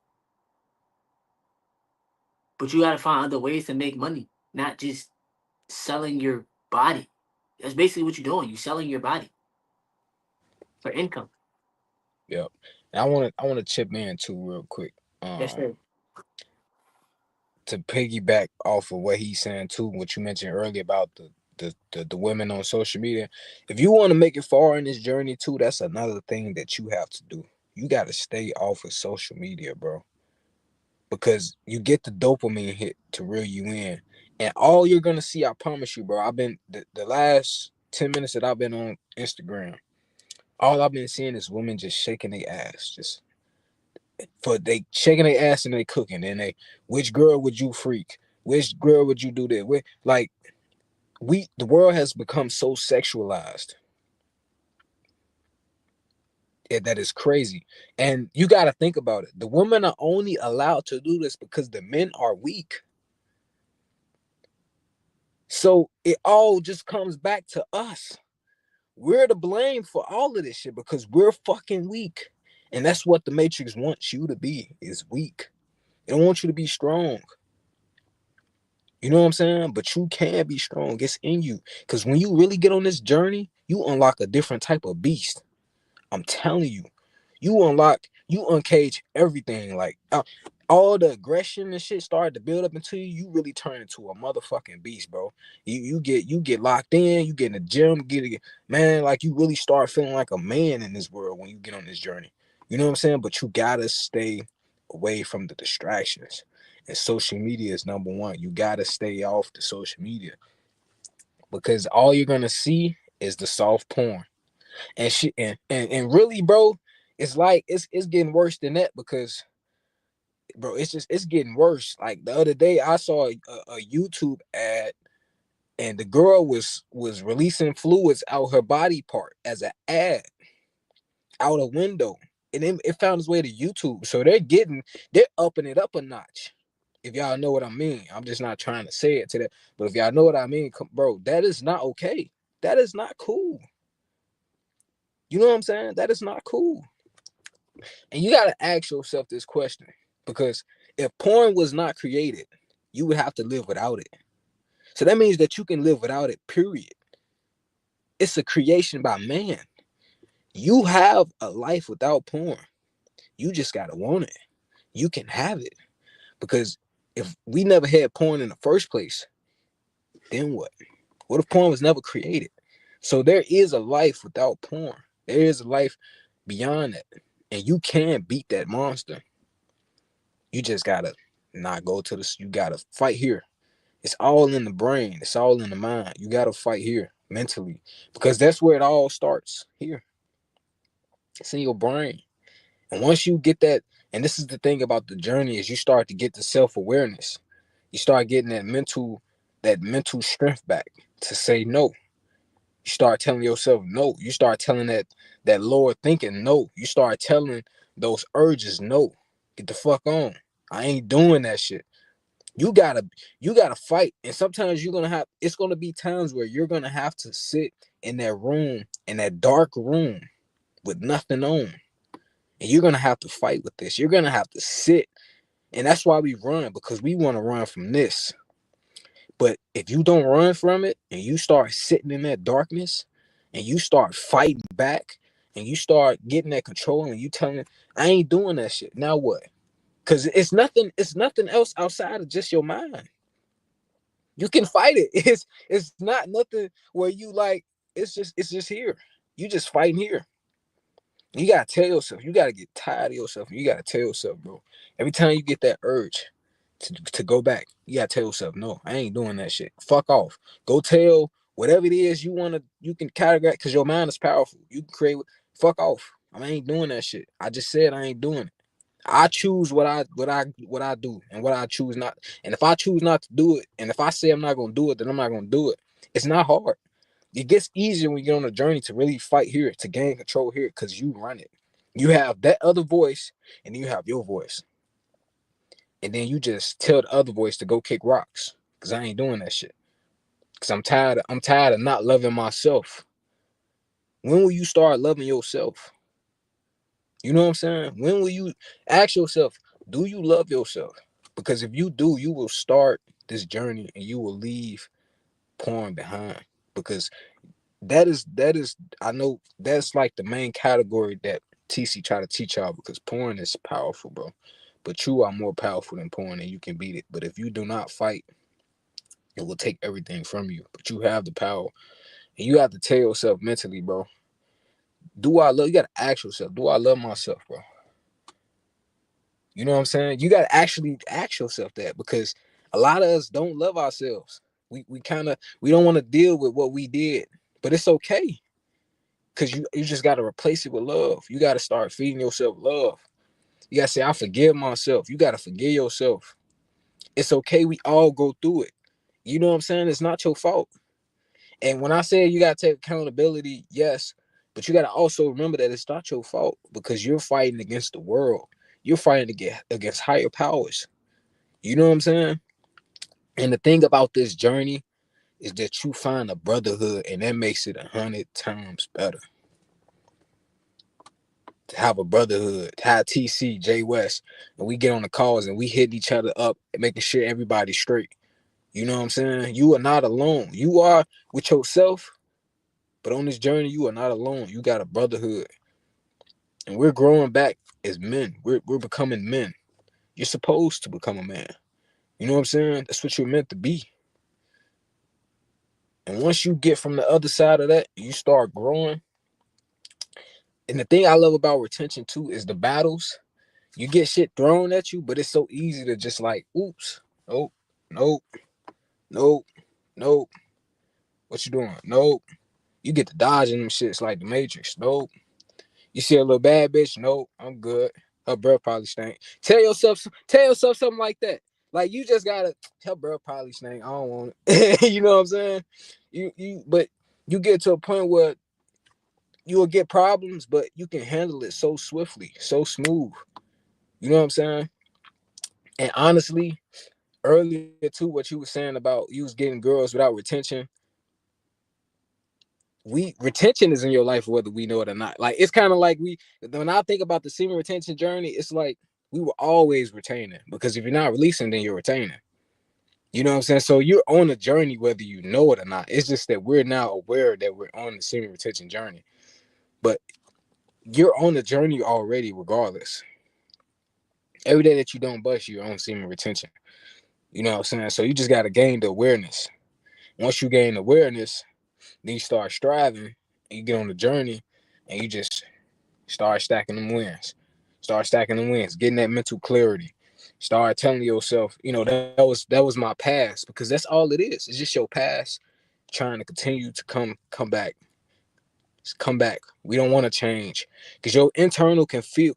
But you gotta find other ways to make money, not just selling your body. That's basically what you're doing. You're selling your body for income. Yep. And I wanna chip in too real quick. Yes, sir. To piggyback off of what he's saying too, what you mentioned earlier about the women on social media. If you want to make it far in this journey too, that's another thing that you have to do. You got to stay off of social media, bro, because you get the dopamine hit to reel you in, and all you're gonna see, I promise you, bro. I've been the last 10 minutes that I've been on Instagram, all I've been seeing is women just shaking their ass, just for they shaking their ass and they cooking, and they, which girl would you freak? Which girl would you do that with? Like, the world has become so sexualized that is crazy. And you got to think about it. The women are only allowed to do this because the men are weak. So it all just comes back to us. We're to blame for all of this shit because we're fucking weak. And that's what the Matrix wants you to be, is weak. They don't want you to be strong. You know what I'm saying? But you can be strong. It's in you. Because when you really get on this journey, you unlock a different type of beast. I'm telling you. You uncage everything. Like, all the aggression and shit started to build up into you. You really turn into a motherfucking beast, bro. You get locked in. You get in the gym. Man, like, you really start feeling like a man in this world when you get on this journey. You know what I'm saying? But you gotta stay away from the distractions. And social media is number one. You gotta stay off the social media because all you're gonna see is the soft porn and shit. And really, bro, it's like it's getting worse than that because, bro, it's getting worse. Like the other day, I saw a YouTube ad, and the girl was releasing fluids out her body part as an ad out a window, and it found its way to YouTube. So they're upping it up a notch. If y'all know what I mean, I'm just not trying to say it to that, but if y'all know what I mean, bro, that is not okay. That is not cool. You know what I'm saying? That is not cool. And you got to ask yourself this question, because if porn was not created, you would have to live without it. So that means that you can live without it, period. It's a creation by man. You have a life without porn. You just got to want it. You can have it. Because if we never had porn in the first place, then what? What if porn was never created? So there is a life without porn. There is a life beyond that. And you can beat that monster. You just gotta not go to this. You gotta fight here. It's all in the brain. It's all in the mind. You gotta fight here mentally, because that's where it all starts. Here, it's in your brain. And once you get that, and this is the thing about the journey, is you start to get the self-awareness. You start getting that mental strength back to say no. You start telling yourself no. You start telling that lower thinking no. You start telling those urges no. Get the fuck on. I ain't doing that shit. You gotta fight. And sometimes it's gonna be times where you're gonna have to sit in that room, in that dark room with nothing on. And you're gonna have to fight with this. You're gonna have to sit. And that's why we run, because we want to run from this. But if you don't run from it and you start sitting in that darkness and you start fighting back and you start getting that control and you telling, I ain't doing that shit. Now what? Because it's nothing else outside of just your mind. You can fight it. It's not nothing where you like, it's just here. You just fighting here. You gotta tell yourself, you gotta get tired of yourself. You gotta tell yourself, bro. Every time you get that urge to go back, you gotta tell yourself, no, I ain't doing that shit. Fuck off. Go tell whatever it is you can categorize, because your mind is powerful. You can create. Fuck off. I ain't doing that shit. I just said I ain't doing it. I choose what I do and what I choose not. And if I choose not to do it, and if I say I'm not gonna do it, then I'm not gonna do it. It's not hard. It gets easier when you get on a journey to really fight here, to gain control here, because you run it. You have that other voice, and then you have your voice. And then you just tell the other voice to go kick rocks, because I ain't doing that shit. Because I'm tired of not loving myself. When will you start loving yourself? You know what I'm saying? When will you ask yourself, do you love yourself? Because if you do, you will start this journey and you will leave porn behind. Because that is I know that's like the main category that TC try to teach y'all, because porn is powerful, bro. But you are more powerful than porn and you can beat it. But if you do not fight, It will take everything from you, but you have the power. And you have to tell yourself mentally, bro, do I love, you gotta ask yourself, do I love myself, bro? You know what I'm saying? You gotta actually ask yourself that, because a lot of us don't love ourselves. We don't want to deal with what we did, but it's okay. Cause you just gotta replace it with love. You gotta start feeding yourself love. You gotta say, I forgive myself. You gotta forgive yourself. It's okay. We all go through it. You know what I'm saying? It's not your fault. And when I say you gotta take accountability, yes, but you gotta also remember that it's not your fault, because you're fighting against the world. You're fighting against higher powers. You know what I'm saying? And the thing about this journey is that you find a brotherhood, and that makes it 100 times better. To have a brotherhood, to have TC, Jay West, and we get on the calls and we hit each other up, making sure everybody's straight. You know what I'm saying? You are not alone. You are with yourself, but on this journey, you are not alone. You got a brotherhood. And we're growing back as men. We're becoming men. You're supposed to become a man. You know what I'm saying? That's what you're meant to be. And once you get from the other side of that, you start growing. And the thing I love about retention too is the battles. You get shit thrown at you, but it's so easy to just like, oops, nope, nope, nope, nope. What you doing? Nope. You get to dodging them shits like the Matrix. Nope. You see a little bad bitch? Nope, I'm good. Her breath probably stink. Tell yourself something like that. Like, you just gotta, her breath probably stink. I don't want it. You know what I'm saying? But you get to a point where you will get problems, but you can handle it so swiftly, so smooth. You know what I'm saying? And honestly, earlier too, what you were saying about you was getting girls without retention. Retention is in your life whether we know it or not. Like, it's kind of like when I think about the semen retention journey, it's like we were always retaining, because if you're not releasing, then you're retaining. You know what I'm saying? So you're on a journey whether you know it or not. It's just that we're now aware that we're on the semen retention journey, but you're on the journey already regardless. Every day that you don't bust, you're on semen retention. You know what I'm saying? So you just got to gain the awareness. Once you gain awareness, then you start striving, and you get on the journey, and you just start stacking them wins. Start stacking them wins, getting that mental clarity. Start telling yourself, that was my past, because that's all it is. It's just your past trying to continue to come back. Just come back. We don't want to change, because your internal can feel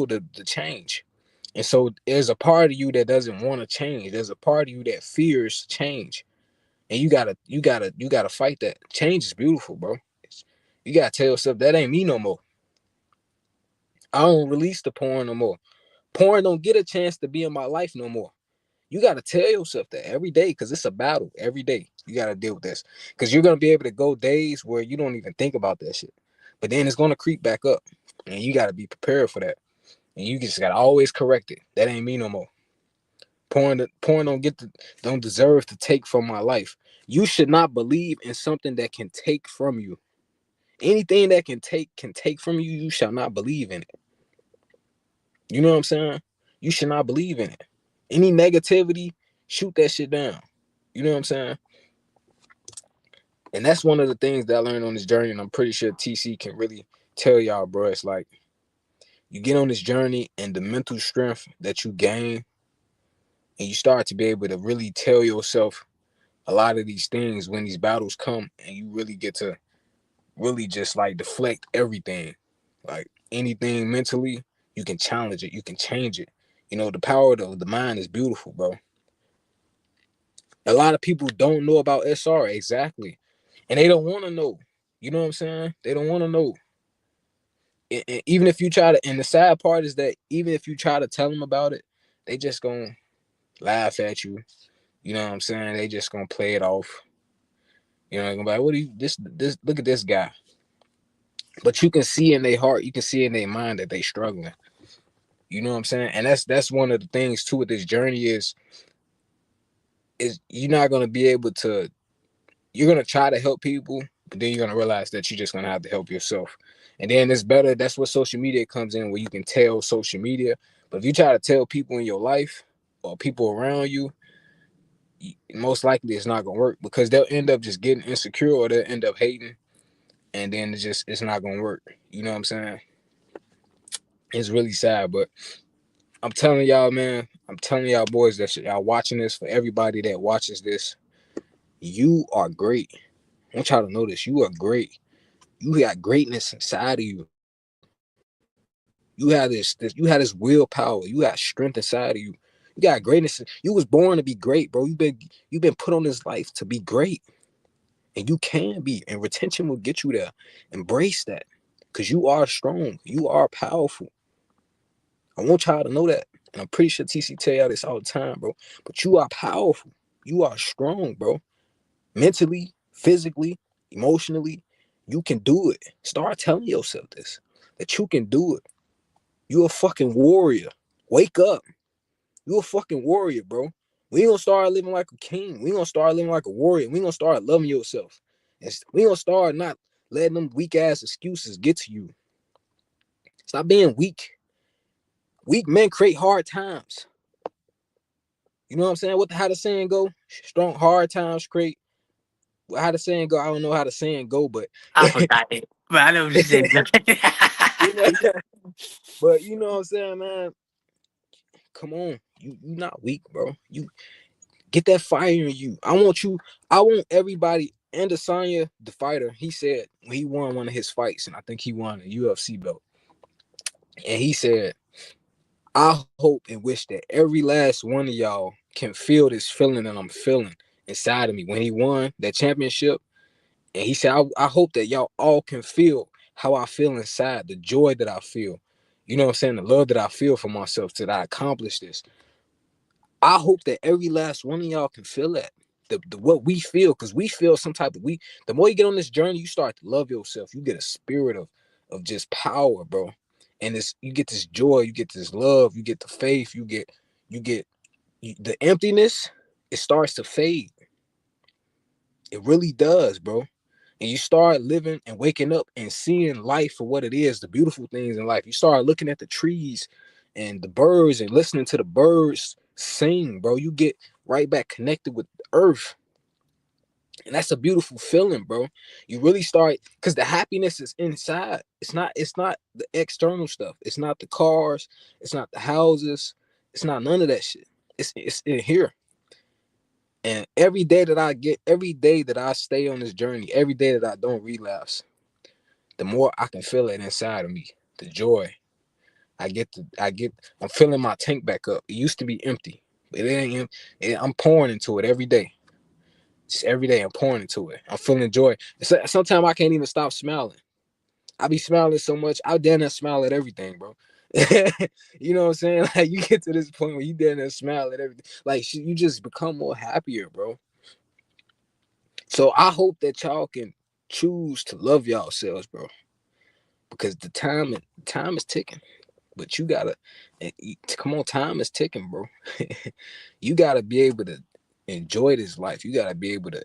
the change. And so there's a part of you that doesn't want to change. There's a part of you that fears change. And you gotta fight that. Change is beautiful, bro. You gotta tell yourself that ain't me no more. I don't release the porn no more. Porn don't get a chance to be in my life no more. You gotta tell yourself that every day, because it's a battle. Every day you gotta deal with this, because you're gonna be able to go days where you don't even think about that shit, but then it's gonna creep back up, and you gotta be prepared for that. And you just gotta always correct it. That ain't me no more. Porn don't deserve to take from my life. You should not believe in something that can take from you. Anything that can take from you, you shall not believe in it. You know what I'm saying? You should not believe in it. Any negativity, shoot that shit down. You know what I'm saying? And that's one of the things that I learned on this journey, and I'm pretty sure TC can really tell y'all, bro. It's like, you get on this journey, and the mental strength that you gain, and you start to be able to really tell yourself a lot of these things when these battles come, and you really get to really just like deflect everything. Like, anything mentally, you can challenge it, you can change it. The power of the mind is beautiful, bro. A lot of people don't know about SR exactly, and they don't want to know. You know what I'm saying? They don't want to know. And even if you try to, and the sad part is that even if you try to tell them about it, they just gonna laugh at you. You know what I'm saying? They just gonna play it off. They're gonna be like, what do you this look at this guy. But you can see in their heart, you can see in their mind that they struggling. You know what I'm saying? And that's one of the things too with this journey is you're not gonna be able to, you're gonna try to help people, but then you're gonna realize that you're just gonna have to help yourself. And then it's better, that's where social media comes in, where you can tell social media. But if you try to tell people in your life or people around you, most likely it's not gonna work because they'll end up just getting insecure or they'll end up hating, and then it's not gonna work. You know what I'm saying? It's really sad, but I'm telling y'all, man. I'm telling y'all boys that y'all watching this, for everybody that watches this, you are great. I want y'all to know this. You are great. You got greatness inside of you. You have this willpower. You got strength inside of you. You got greatness. You was born to be great, bro. You've been put on this life to be great. And you can be. And retention will get you there. Embrace that. Because you are strong. You are powerful. I want y'all to know that. And I'm pretty sure TC tell y'all this all the time, bro. But you are powerful. You are strong, bro. Mentally, physically, emotionally, you can do it. Start telling yourself this. That you can do it. You a fucking warrior. Wake up. You a fucking warrior, bro. We gonna start living like a king. We gonna start living like a warrior. We gonna start loving yourself. And we gonna start not letting them weak ass excuses get to you. Stop being weak. Weak men create hard times. You know what I'm saying? How the saying go? Strong hard times create. How the saying go? I don't know how the saying go, but I forgot it. But I know what you said. you know, but you know what I'm saying, man. Come on, you not weak, bro. You get that fire in you. I want everybody. And Adesanya, the fighter, he said when he won one of his fights, and I think he won a UFC belt, and he said, I hope and wish that every last one of y'all can feel this feeling that I'm feeling inside of me when he won that championship. And he said, I hope that y'all all can feel how I feel inside, the joy that I feel. You know what I'm saying? The love that I feel for myself that I accomplished this. I hope that every last one of y'all can feel that. The what we feel, because we feel some type of the more you get on this journey, you start to love yourself. You get a spirit of just power, bro. And you get this joy, you get this love, you get the faith, you get the emptiness, it starts to fade. It really does, bro. And you start living and waking up and seeing life for what it is, the beautiful things in life. You start looking at the trees and the birds and listening to the birds sing, bro. You get right back connected with the earth. And that's a beautiful feeling, bro. You really start, because the happiness is inside. It's not the external stuff. It's not the cars. It's not the houses. It's not none of that shit. It's in here. And every day that I stay on this journey, every day that I don't relapse, the more I can feel it inside of me, the joy. I'm filling my tank back up. It used to be empty, but it ain't. I'm pouring into it every day. Just every day I'm pouring into it. I'm feeling joy. Sometimes I can't even stop smiling. I be smiling so much. I dare not smile at everything, bro. You know what I'm saying? Like, you get to this point where you dare not smile at everything. Like, you just become more happier, bro. So I hope that y'all can choose to love yourselves, bro. Because the time is ticking. But you gotta come on, time is ticking, bro. You gotta be able to enjoy this life. You gotta be able to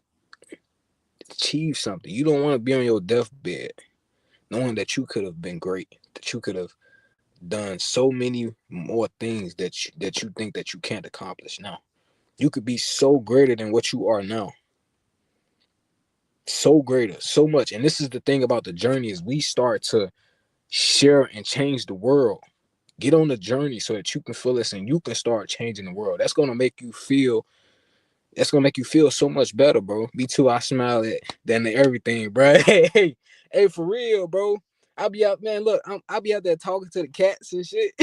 achieve something. You don't want to be on your deathbed knowing that you could have been great, that you could have done so many more things that you think that you can't accomplish now. You could be so greater than what you are now. So greater, so much. And this is the thing about the journey, is we start to share and change the world. Get on the journey so that you can feel this and you can start changing the world. That's gonna make you feel so much better, bro. Me too. I smile at than everything, bro. Hey, for real, bro. I'll be out, man. Look, I'll be out there talking to the cats and shit.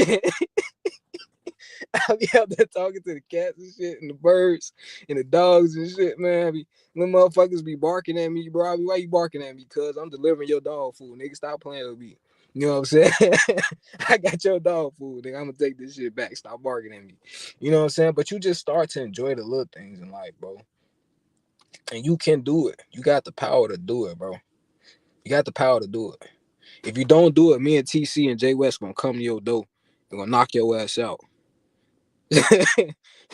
I'll be out there talking to the cats and shit, and the birds and the dogs and shit, man. Them motherfuckers be barking at me, bro. Why you barking at me? Cause I'm delivering your dog food, nigga. Stop playing with me. You know what I'm saying? I got your dog food, nigga. I'm gonna take this shit back. Stop barking at me. You know what I'm saying? But you just start to enjoy the little things in life, bro. And you can do it. You got the power to do it, bro. You got the power to do it. If you don't do it, me and TC and Jay West gonna come to your door. We're gonna knock your ass out.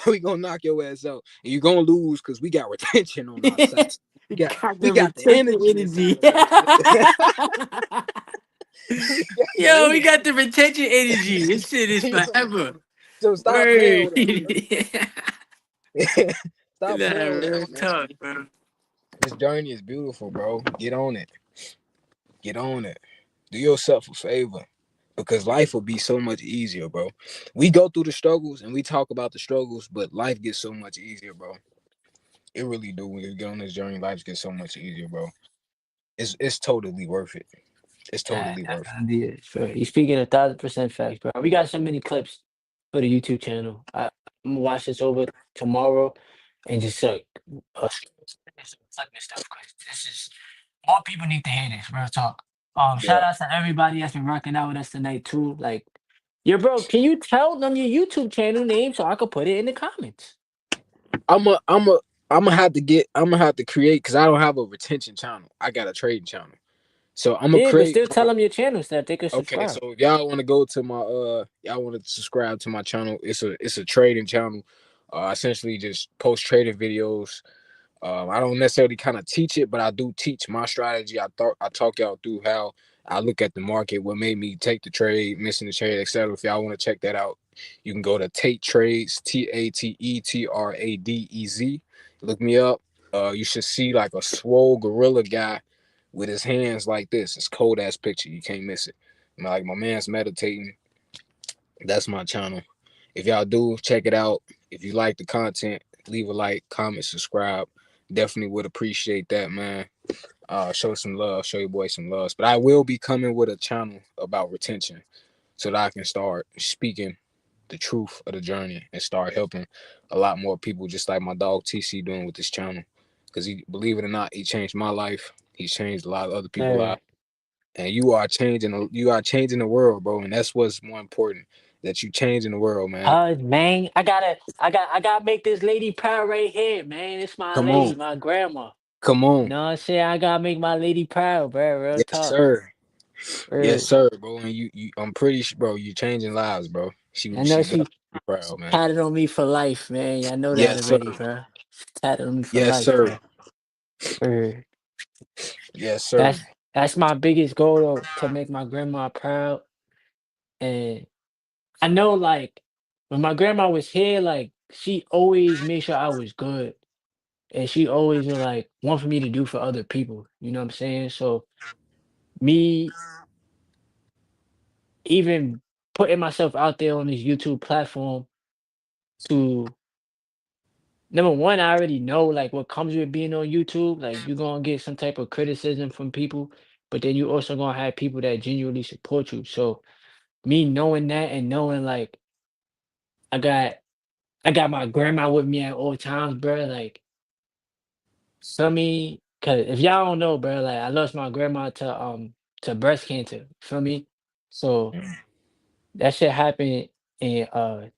We gonna knock your ass out. And you're gonna lose because we got retention on our side. We got the energy. Yo, we got the retention energy. This shit is forever. So stop playing with us. Stop Nah, playing with me, real man. talk, bro. This journey is beautiful, bro. Get on it. Get on it. Do yourself a favor. Because life will be so much easier, bro. We go through the struggles and we talk about the struggles, but life gets so much easier, bro. It really do. When you get on this journey, life gets so much easier, bro. It's totally worth it. It's totally worth it. Definitely is, bro. You're speaking 1,000% facts, bro. We got so many clips for the YouTube channel. I'm gonna watch this over tomorrow and just like this stuff because this is more people need to hear this. Real talk. Yeah. Shout out to everybody that's been rocking out with us tonight too. Like, yo, bro, can you tell them your YouTube channel name so I could put it in the comments? I'm gonna have to create because I don't have a retention channel. I got a trading channel. So I'm gonna Yeah, but create still tell them your channel so that they can okay, subscribe. so if y'all want to go to my y'all want to subscribe to my channel. It's a trading channel. I essentially just post trading videos. I don't necessarily kind of teach it, but I do teach my strategy. I talk y'all through how I look at the market, what made me take the trade, missing the trade, etc. If y'all want to check that out, you can go to Tate Trades, TATETRADEZ. Look me up. You should see like a swole gorilla guy with his hands like this. It's cold ass picture. You can't miss it. Like my man's meditating. That's my channel. If y'all do, check it out. If you like the content, leave a like, comment, subscribe. Definitely would appreciate that, man. Show some love, show your boy some love. But I will be coming with a channel about retention so that I can start speaking the truth of the journey and start helping a lot more people, just like my dog TC doing with this channel. Because he, believe it or not, he changed my life. He's changed a lot of other people's Hey. lives. And you are changing the world, bro. And that's what's more important. That you changing the world, man. Man, I gotta make this lady proud right here, man. It's my Come lady, on. my grandma. Come You on. know what I'm saying? I gotta make my lady proud, bro. Real Yes, talk. sir. Yes, Word. sir, bro. And you I'm pretty sure, bro, you changing lives, bro. I know She got she to be proud, man. tatted on me for life, man. I know that Yes, sir. already, bro. She tatted on me for Yes, life, sir. bro. Word. Yes, sir. That's my biggest goal though, to make my grandma proud. And I know like when my grandma was here, like she always made sure I was good. And she always would like want for me to do for other people. You know what I'm saying? So me even putting myself out there on this YouTube platform to number one, I already know like what comes with being on YouTube. Like you're gonna get some type of criticism from people, but then you also gonna have people that genuinely support you. So me knowing that and knowing like I got I got my grandma with me at all times, bro. Like feel me? Cause if y'all don't know, bro, like I lost my grandma to breast cancer. Feel me? So Mm. that shit happened in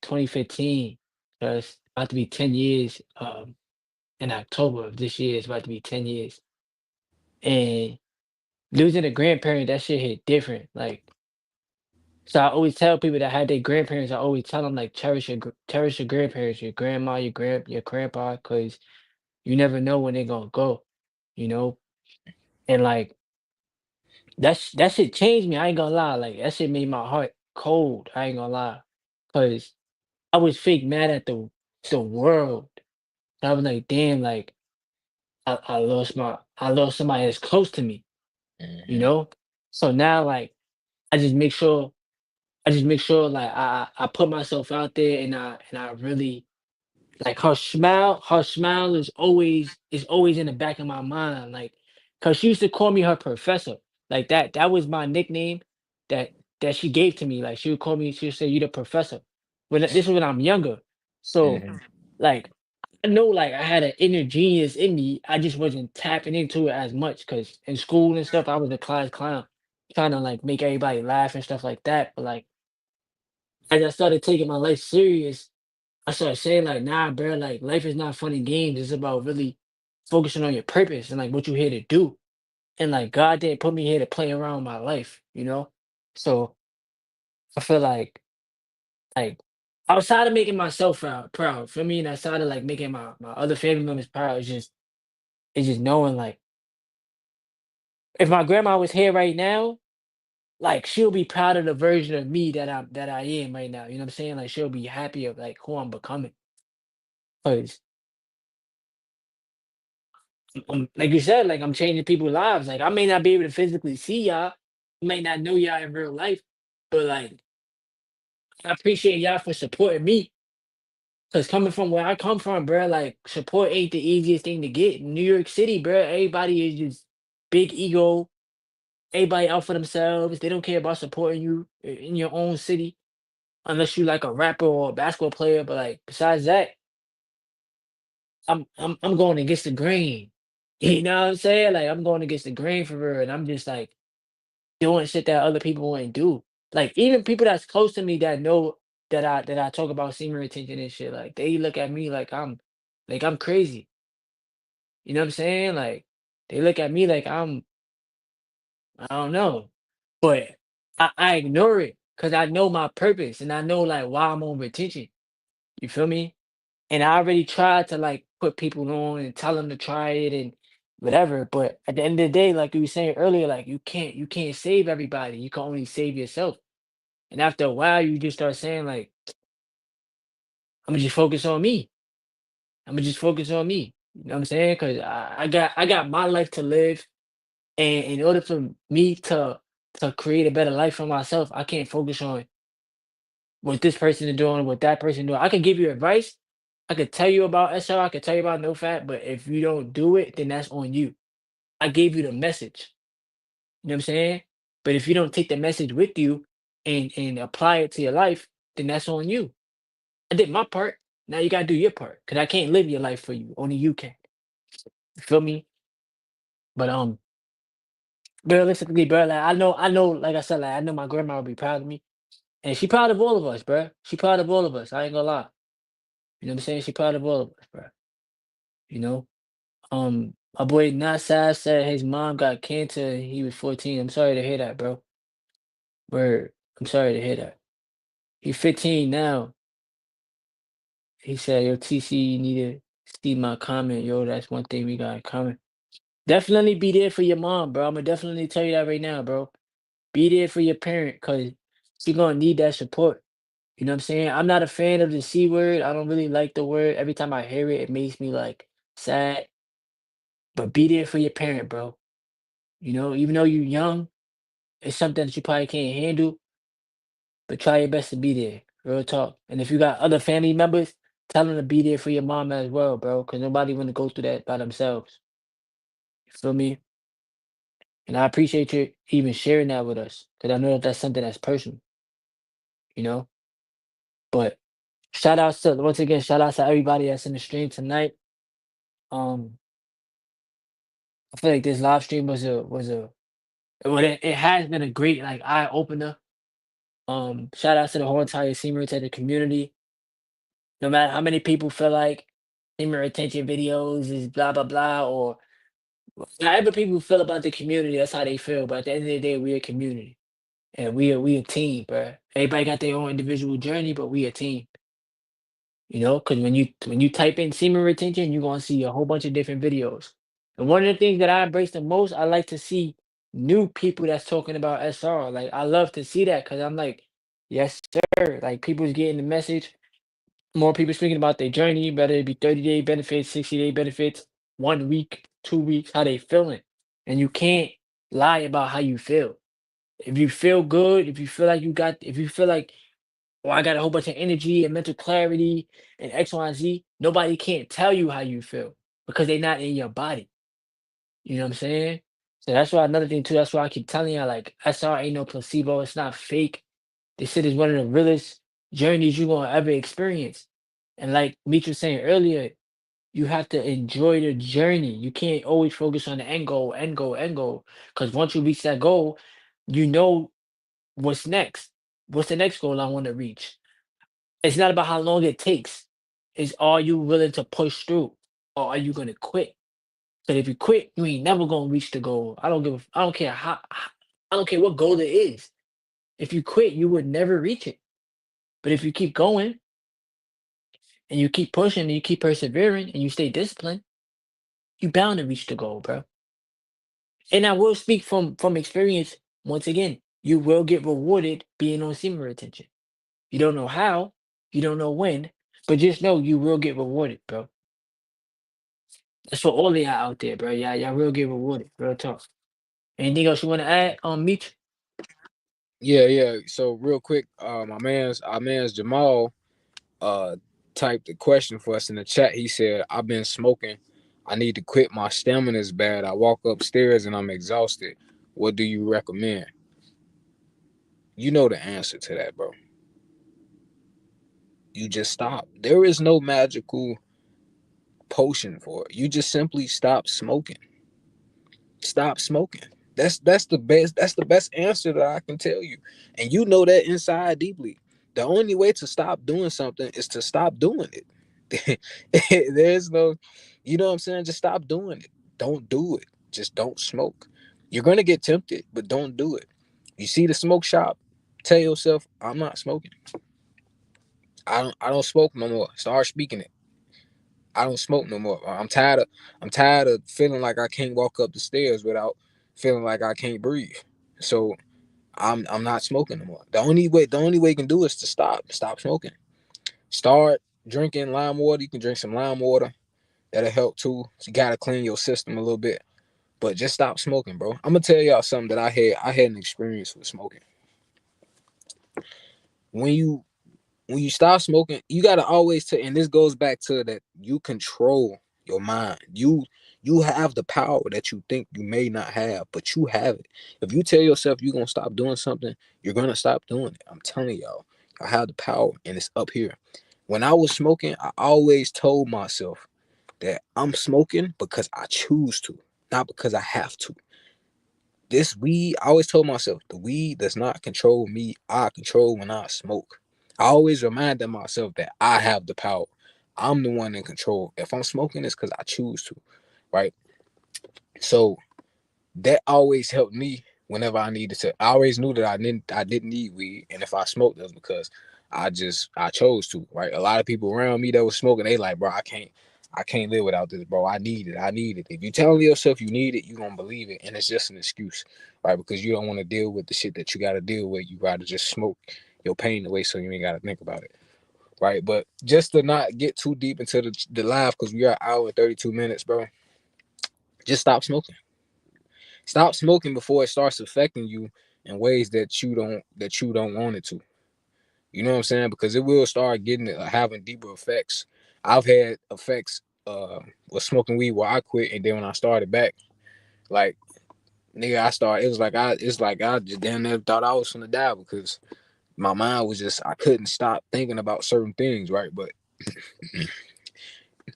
2015. So it's about to be 10 years in October of this year. It's about to be 10 years. And losing a grandparent, that shit hit different. Like so I always tell people that had their grandparents, I always tell them like cherish your grandparents, your grandma, your grandpa, because you never know when they're gonna go, you know? And like that shit changed me. I ain't gonna lie. Like that shit made my heart cold. I ain't gonna lie. Cause I was fake mad at the world. I was like, damn, like I lost somebody that's close to me, you Mhm. know? So now like I just make sure like I put myself out there and I really like her smile is always in the back of my mind, like, cause she used to call me her professor. Like that was my nickname that she gave to me. Like she would call me, she would say, "You the professor." This was when I'm younger. So Mhm. like I know like I had an inner genius in me. I just wasn't tapping into it as much because in school and stuff, I was a class clown, trying to like make everybody laugh and stuff like that. But like as I started taking my life serious, I started saying like, nah, bro, like life is not fun and games. It's about really focusing on your purpose and like what you're here to do. And like God didn't put me here to play around with my life, you know? So I feel like outside of making myself proud, for me, and outside of like making my other family members proud, it's just knowing like if my grandma was here right now, like she'll be proud of the version of me that I am right now. You know what I'm saying? Like she'll be happy of like who I'm becoming. 'Cause like you said, like I'm changing people's lives. Like I may not be able to physically see y'all, I may not know y'all in real life, but like I appreciate y'all for supporting me. Cause coming from where I come from, bro, like support ain't the easiest thing to get. In New York City, bro, everybody is just big ego. Everybody out for themselves. They don't care about supporting you in your own city, unless you like a rapper or a basketball player. But like besides that, I'm going against the grain. You know what I'm saying? Like I'm going against the grain for real, and I'm just like doing shit that other people wouldn't do. Like even people that's close to me that know that I talk about semen retention and shit, like they look at me like I'm crazy. You know what I'm saying? Like they look at me like I don't know. But I ignore it because I know my purpose and I know like why I'm on retention. You feel me? And I already tried to like put people on and tell them to try it and whatever. But at the end of the day, like you were saying earlier, like you can't save everybody. You can only save yourself. And after a while, you just start saying like, I'm gonna just focus on me. I'm gonna just focus on me. You know what I'm saying? Because I got my life to live, and in order for me to create a better life for myself, I can't focus on what this person is doing, what that person doing. I can give you advice. I could tell you about SR. I could tell you about no fat, but if you don't do it, then that's on you. I gave you the message. You know what I'm saying? But if you don't take the message with you and apply it to your life, then that's on you. I did my part. Now you gotta do your part. Cause I can't live your life for you. Only you can. You feel me? But realistically, bro, like I know, like I said, like I know my grandma will be proud of me. And she proud of all of us, bro. She proud of all of us. I ain't gonna lie. You know what I'm saying? She proud of all of us, bro. You know? My boy Nasai said his mom got cancer and he was 14. I'm sorry to hear that, bro. Word. I'm sorry to hear that. He's 15 now. He said, yo, TC, you need to see my comment. Yo, that's one thing we got in common. Definitely be there for your mom, bro. I'm gonna definitely tell you that right now, bro. Be there for your parent because she gonna need that support. You know what I'm saying? I'm not a fan of the C word. I don't really like the word. Every time I hear it, it makes me like sad. But be there for your parent, bro. You know, even though you're young, it's something that you probably can't handle, but try your best to be there. Real talk. And if you got other family members, tell them to be there for your mom as well, bro. Because nobody want to go through that by themselves. You feel me? And I appreciate you even sharing that with us. Because I know that that's something that's personal, you know? But once again, shout outs to everybody that's in the stream tonight. Um, I feel like this live stream was a well, it has been a great like eye opener. Shout out to the whole entire Senior Retention community. No matter how many people feel like Senior Retention videos is blah blah blah, or however people feel about the community, that's how they feel. But at the end of the day, we're a community and we a team, bro. Everybody got their own individual journey, but we a team. You know, because when you type in semen retention, you're gonna see a whole bunch of different videos. And one of the things that I embrace the most, I like to see new people that's talking about SR. Like I love to see that because I'm like, yes, sir. Like people's getting the message. More people speaking about their journey, whether it be 30-day benefits, 60-day benefits, 1 week, 2 weeks, how they feeling. And you can't lie about how you feel. If you feel good, if you feel like or I got a whole bunch of energy and mental clarity and X, Y, and Z. Nobody can't tell you how you feel because they're not in your body. You know what I'm saying? So that's why another thing too. That's why I keep telling you like SR ain't no placebo. It's not fake. This shit is one of the realest journeys you're gonna ever experience. And like Meech was saying earlier, you have to enjoy the journey. You can't always focus on the end goal, end goal, end goal. Because once you reach that goal, you know what's next. What's the next goal I want to reach? It's not about how long it takes. It's are you willing to push through or are you gonna quit? But if you quit, you ain't never gonna reach the goal. I don't care I don't care what goal it is. If you quit, you would never reach it. But if you keep going and you keep pushing and you keep persevering and you stay disciplined, you bound to reach the goal, bro. And I will speak from experience once again. You will get rewarded being on semen retention. You don't know how, you don't know when, but just know you will get rewarded, bro. That's for all of y'all out there, bro. Y'all real get rewarded. Real talk. Anything else you want to add on Meech? Yeah. So real quick, our man's Jamal typed a question for us in the chat. He said, I've been smoking. I need to quit. My stamina is bad. I walk upstairs and I'm exhausted. What do you recommend? You know the answer to that, bro. You just stop. There is no magical potion for it. You just simply stop smoking. Stop smoking. That's the best answer that I can tell you. And you know that inside deeply. The only way to stop doing something is to stop doing it. There's no, you know what I'm saying? Just stop doing it. Don't do it. Just don't smoke. You're gonna get tempted, but don't do it. You see the smoke shop, tell yourself, I'm not smoking. I don't smoke no more. Start speaking it. I don't smoke no more. I'm tired of feeling like I can't walk up the stairs without feeling like I can't breathe. So I'm not smoking no more. The only way you can do is to stop smoking. Start drinking lime water. You can drink some lime water. That'll help too. So you gotta clean your system a little bit. But just stop smoking, bro. I'm gonna tell y'all something that I had an experience with smoking. When you stop smoking, you gotta always take, and this goes back to that you control your mind. You have the power that you think you may not have, but you have it. If you tell yourself you're gonna stop doing something, you're gonna stop doing it. I'm telling y'all, I have the power, and it's up here. When I was smoking, I always told myself that I'm smoking because I choose to, not because I have to. This weed, I always told myself, the weed does not control me. I control when I smoke. I always reminded myself that I have the power. I'm the one in control. If I'm smoking, it's because I choose to, right? So that always helped me whenever I needed to. I always knew that I didn't need weed, and if I smoked, it was because I chose to, right? A lot of people around me that was smoking, they like, bro, I can't live without this, bro. I need it. If you telling yourself you need it, you gonna believe it, and it's just an excuse, right? Because you don't want to deal with the shit that you gotta deal with. You gotta just smoke your pain away, so you ain't gotta think about it, right? But just to not get too deep into the live, because we are an hour and 32 minutes, bro. Just stop smoking. Stop smoking before it starts affecting you in ways that you don't want it to. You know what I'm saying? Because it will start having deeper effects. I've had effects with smoking weed where I quit, and then when I started back, like nigga, it's like I just damn near thought I was gonna die because my mind was just I couldn't stop thinking about certain things, right? But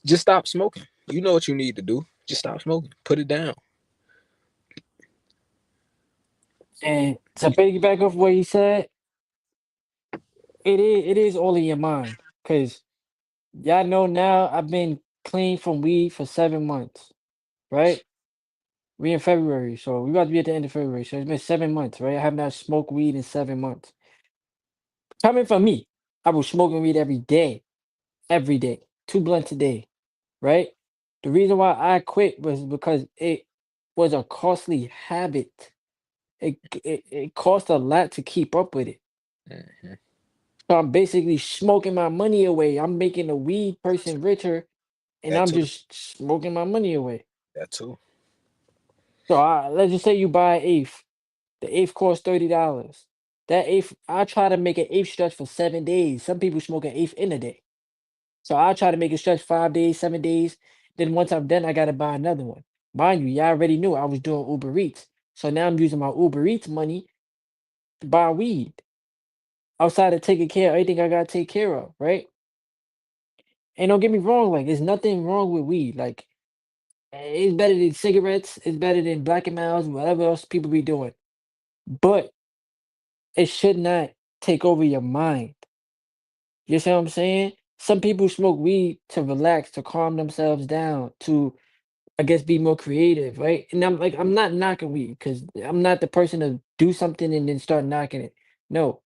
just stop smoking. You know what you need to do. Just stop smoking. Put it down. And to piggyback off what he said, it is all in your mind. Cause y'all know now I've been clean from weed for 7 months, right? We in February, so we about to be at the end of February. So it's been 7 months, right? I have not smoked weed in 7 months. Coming from me, I was smoking weed every day, 2 blunts a day, right? The reason why I quit was because it was a costly habit. It cost a lot to keep up with it. Mhm. So I'm basically smoking my money away. I'm making a weed person richer, and That I'm too. just smoking my money away. That too. So let's just say you buy an eighth. The eighth costs $30. That eighth, I try to make an eighth stretch for 7 days. Some people smoke an eighth in a day. So I try to make it stretch 5 days, 7 days. Then once I'm done, I gotta buy another one. Mind you, y'all already knew I was doing Uber Eats. So now I'm using my Uber Eats money to buy weed. Outside of taking care of everything I gotta take care of, right? And don't get me wrong, like there's nothing wrong with weed. Like it's better than cigarettes, it's better than Black and Miles, whatever else people be doing. But it should not take over your mind. You see what I'm saying? Some people smoke weed to relax, to calm themselves down, to I guess be more creative, right? And I'm like, I'm not knocking weed because I'm not the person to do something and then start knocking it. No,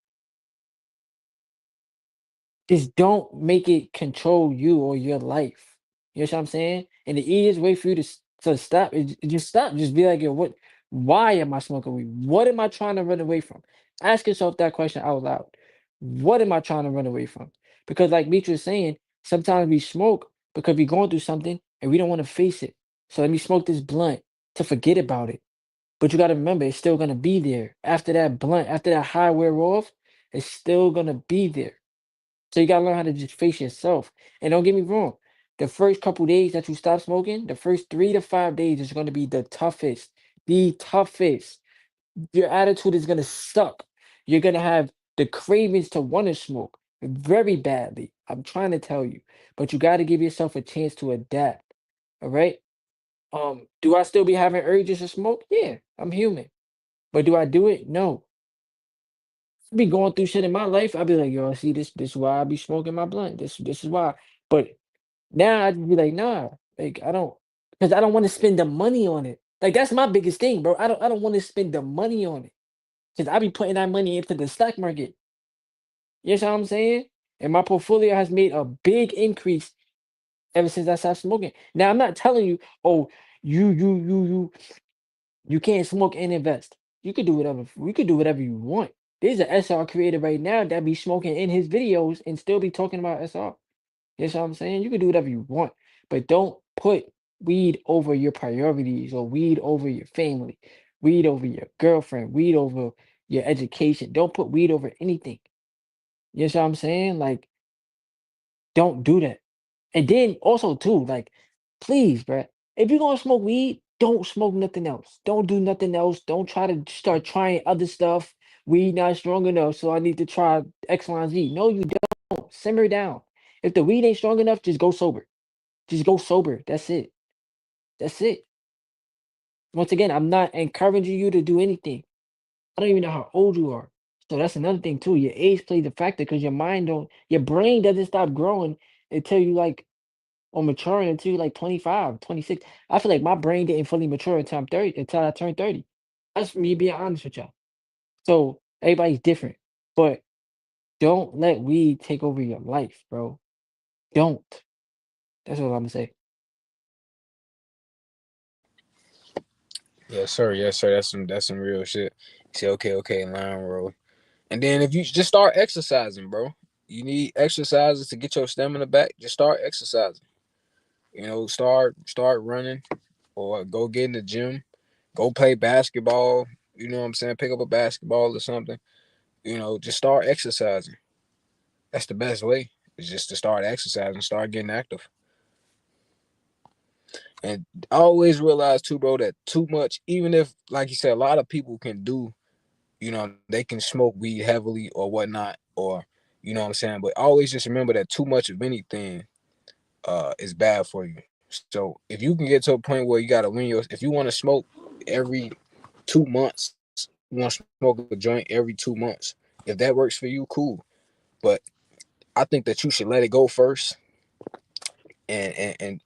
just don't make it control you or your life. You know what I'm saying? And the easiest way for you to stop is just stop. Just be like, yo, what? Why am I smoking weed? What am I trying to run away from? Ask yourself that question out loud. What am I trying to run away from? Because like Meech was saying, sometimes we smoke because we're going through something and we don't want to face it. So let me smoke this blunt to forget about it. But you got to remember, it's still going to be there. After that blunt, after that high wear off, it's still going to be there. So you got to learn how to just face yourself. And don't get me wrong, the first couple days that you stop smoking, the first 3 to 5 days is going to be the toughest. The toughest. Your attitude is going to suck. You're going to have the cravings to want to smoke very badly. I'm trying to tell you. But you got to give yourself a chance to adapt. All right? Do I still be having urges to smoke? Yeah, I'm human. But do I do it? No. I be going through shit in my life. I be like, yo, see this is why I be smoking my blunt. This is why. But now I just be like, nah, like I don't, because I don't want to spend the money on it. Like that's my biggest thing, bro. I don't want to spend the money on it. Because I be putting that money into the stock market. You know what I'm saying? And my portfolio has made a big increase ever since I stopped smoking. Now I'm not telling you, oh, you can't smoke and invest. You could do whatever. We could do whatever you want. There's an SR creator right now that be smoking in his videos and still be talking about SR. You know what I'm saying? You can do whatever you want, but don't put weed over your priorities or weed over your family, weed over your girlfriend, weed over your education. Don't put weed over anything. You know what I'm saying? Like, don't do that. And then also too, like, please, bruh, if you're gonna smoke weed, don't smoke nothing else. Don't do nothing else. Don't try to start trying other stuff. Weed not strong enough, so I need to try X, Y, and Z. No, you don't. Simmer down. If the weed ain't strong enough, just go sober. Just go sober. That's it. That's it. Once again, I'm not encouraging you to do anything. I don't even know how old you are. So that's another thing too. Your age plays a factor because your brain doesn't stop growing until you like or maturing until you like 25, 26. I feel like my brain didn't fully mature until I'm 30, until I turned 30. That's me being honest with y'all. So everybody's different. But don't let weed take over your life, bro. Don't. That's what I'm gonna say. Yes, sir. Yes, sir. That's some real shit. You say, okay, line roll. And then if you just start exercising, bro. You need exercises to get your stamina back. Just start exercising. Start running or go get in the gym. Go play basketball. You know what I'm saying? Pick up a basketball or something. Just start exercising. That's the best way. Is just to start exercising, start getting active. And I always realize too, bro, that too much, even if, like you said, a lot of people can do, they can smoke weed heavily or whatnot, or, you know what I'm saying? But always just remember that too much of anything is bad for you. So if you can get to a point where you got to if you want to smoke every 2 months, you want to smoke a joint every 2 months, if that works for you, cool. But I think that you should let it go first and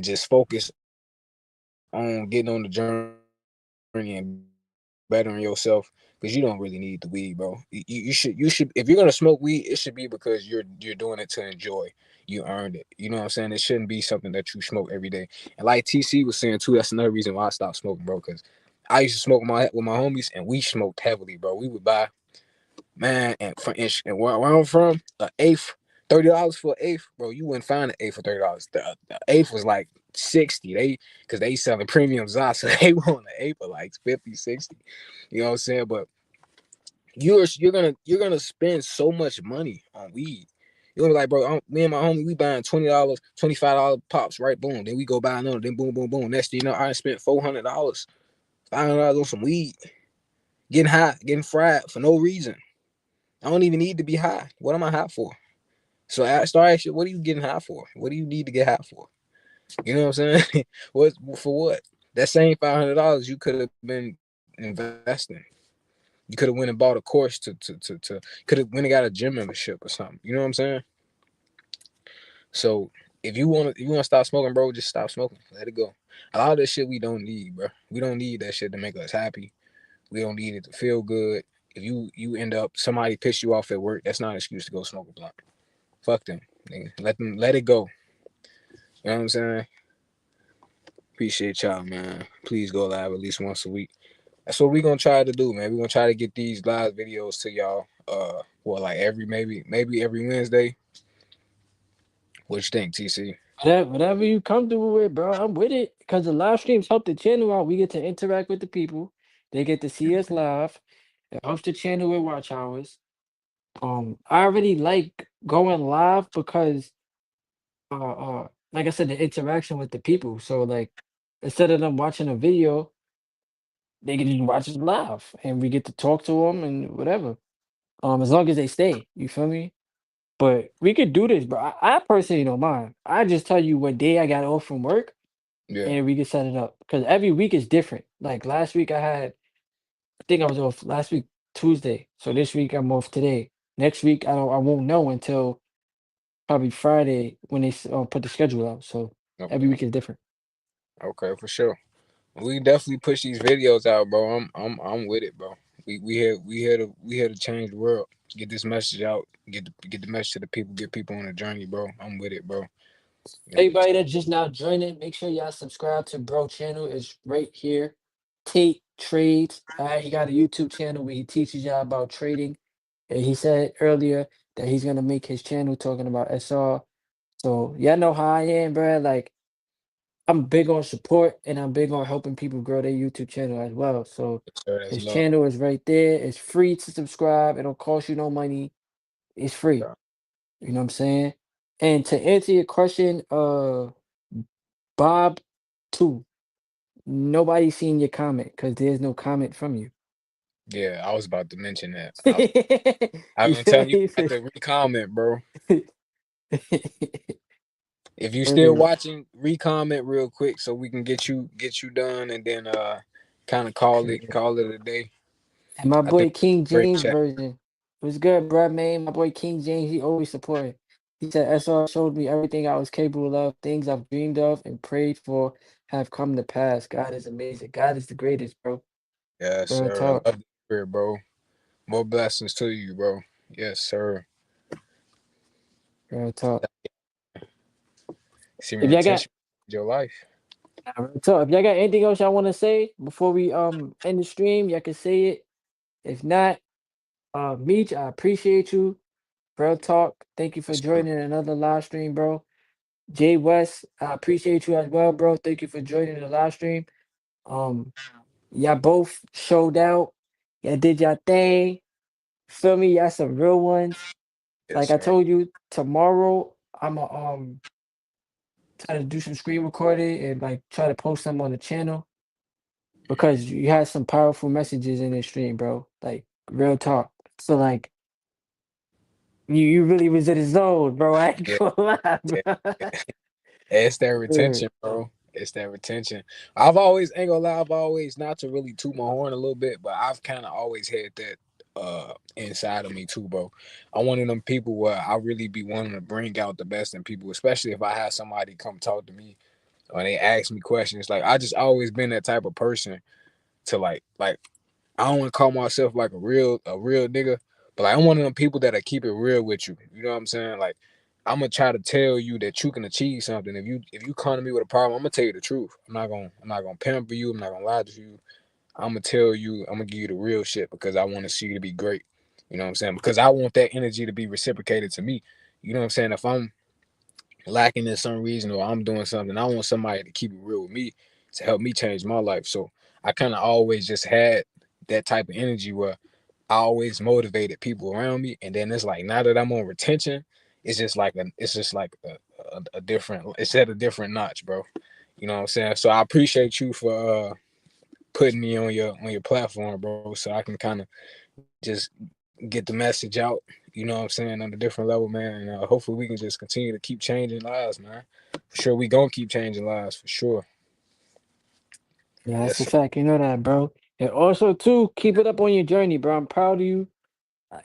just focus on getting on the journey and bettering yourself because you don't really need the weed, bro. You should if you're gonna smoke weed, it should be because you're doing it to enjoy. You earned it. You know what I'm saying? It shouldn't be something that you smoke every day. And like TC was saying too, that's another reason why I stopped smoking, bro. Because I used to smoke with my homies and we smoked heavily, bro. We would buy and where I'm from, an eighth, $30 for an eighth, bro. You wouldn't find an eighth for $30. The eighth was like 60. Because they selling premium Zos, so they want an eighth for like 50, 60. You know what I'm saying? But you're gonna spend so much money on weed. You're gonna be like, bro, me and my homie, we buying $20, $25 pops, right? Boom. Then we go buy another, then boom, boom, boom. Next thing you know, I spent $400, $500 on some weed, getting high, getting fried for no reason. I don't even need to be high. What am I high for? So I start asking, what are you getting high for? What do you need to get high for? You know what I'm saying? What for what? That same $500 you could have been investing. You could have went and bought a course to could have went and got a gym membership or something. You know what I'm saying? So if you wanna stop smoking, bro, just stop smoking. Let it go. A lot of this shit we don't need, bro. We don't need that shit to make us happy. We don't need it to feel good. If you end up somebody piss you off at work, that's not an excuse to go smoke a blunt. Fuck them. Nigga. Let it go. You know what I'm saying? Appreciate y'all, man. Please go live at least once a week. That's what we're gonna try to do, man. We're gonna try to get these live videos to y'all. Like maybe every Wednesday. What you think, TC? Whatever you comfortable with, bro. I'm with it. Because the live streams help the channel out. We get to interact with the people. They get to see us live. It helps the channel with watch hours. I already like going live because like I said, the interaction with the people. So like instead of them watching a video, they can just watch us live and we get to talk to them and whatever. As long as they stay, you feel me? But we could do this, bro. I personally don't mind. I just tell you what day I got off from work Yeah. and we can set it up. Because every week is different. Like last week I think I was off last week Tuesday. So this week I'm off today. Next week I won't know until probably Friday when they put the schedule out. So every Okay. week is different. Okay, for sure. We definitely push these videos out, bro. I'm with it, bro. We here to change the world. Get this message out. Get the message to the people. Get people on a journey, bro. I'm with it, bro. Yeah. Everybody that's just now joining, make sure y'all subscribe to Bro channel. It's right here. Tate Trades. He got a YouTube channel where he teaches y'all about trading. And he said earlier that he's gonna make his channel talking about SR. So y'all know how I am, bro. Like I'm big on support and I'm big on helping people grow their YouTube channel as well. So Sir, that's his love. channel is right there. It's free to subscribe. It don't cost you no money. It's free. Yeah. You know what I'm saying? And to answer your question, Bob 2, nobody seen your comment because there's no comment from you. Yeah, I was about to mention that. I've You been feel telling you me? about the re-comment, bro. If you still Word. watching, re-comment real quick so we can get you done and then kind of call it a day. And my I think boy King great James chat. version was good, bruh, man. My boy King James, he always supported. He said SR showed me everything I was capable of, things I've dreamed of and prayed for have come to pass. God is amazing. God is the greatest, bro. Yes, Real sir. I talk. love to hear it, bro. More blessings to you, bro. Yes, sir. Real talk. See me If y'all got retention your life. real talk. If y'all got anything else y'all want to say before we end the stream, y'all can say it. If not, Meech, I appreciate you. Real talk. Thank you for joining another live stream, bro. Jay West, I appreciate you as well, bro. Thank you for joining the live stream. Um, y'all both showed out. Y'all did y'all thing. Feel me? Y'all some real ones. Yes, Like I sir. told you, tomorrow I'ma try to do some screen recording and like try to post them on the channel because you had some powerful messages in this stream, bro. Like real talk. So like you really was in the zone, bro. I ain't Yeah, gonna lie, yeah. bro. It's that Word. retention, bro. It's that retention. I've always ain't gonna lie, I've always not to really toot my horn a little bit, but I've kind of always had that inside of me too, bro. I'm one of them people where I really be wanting to bring out the best in people, especially if I have somebody come talk to me or they ask me questions. Like I just always been that type of person to like I don't want to call myself like a real nigga, but like, I'm one of them people that keep it real with you. You know what I'm saying? Like I'm gonna try to tell you that you can achieve something. If you come to me with a problem, I'm gonna tell you the truth. I'm not gonna pamper you. I'm not gonna lie to you. I'm gonna tell you. I'm gonna give you the real shit because I want to see you to be great. You know what I'm saying? Because I want that energy to be reciprocated to me. You know what I'm saying? If I'm lacking in some reason or I'm doing something, I want somebody to keep it real with me to help me change my life. So I kind of always just had that type of energy where I always motivated people around me. And then it's like now that I'm on retention, it's just like a different, it's at a different notch, bro. You know what I'm saying? So I appreciate you for putting me on your platform, bro, so I can kind of just get the message out, you know what I'm saying, on a different level, man. And hopefully we can just continue to keep changing lives, man. For sure, we gonna keep changing lives, for sure. Yeah, Yes, that's a sir. fact. You know that, bro. And also, too, keep it up on your journey, bro. I'm proud of you.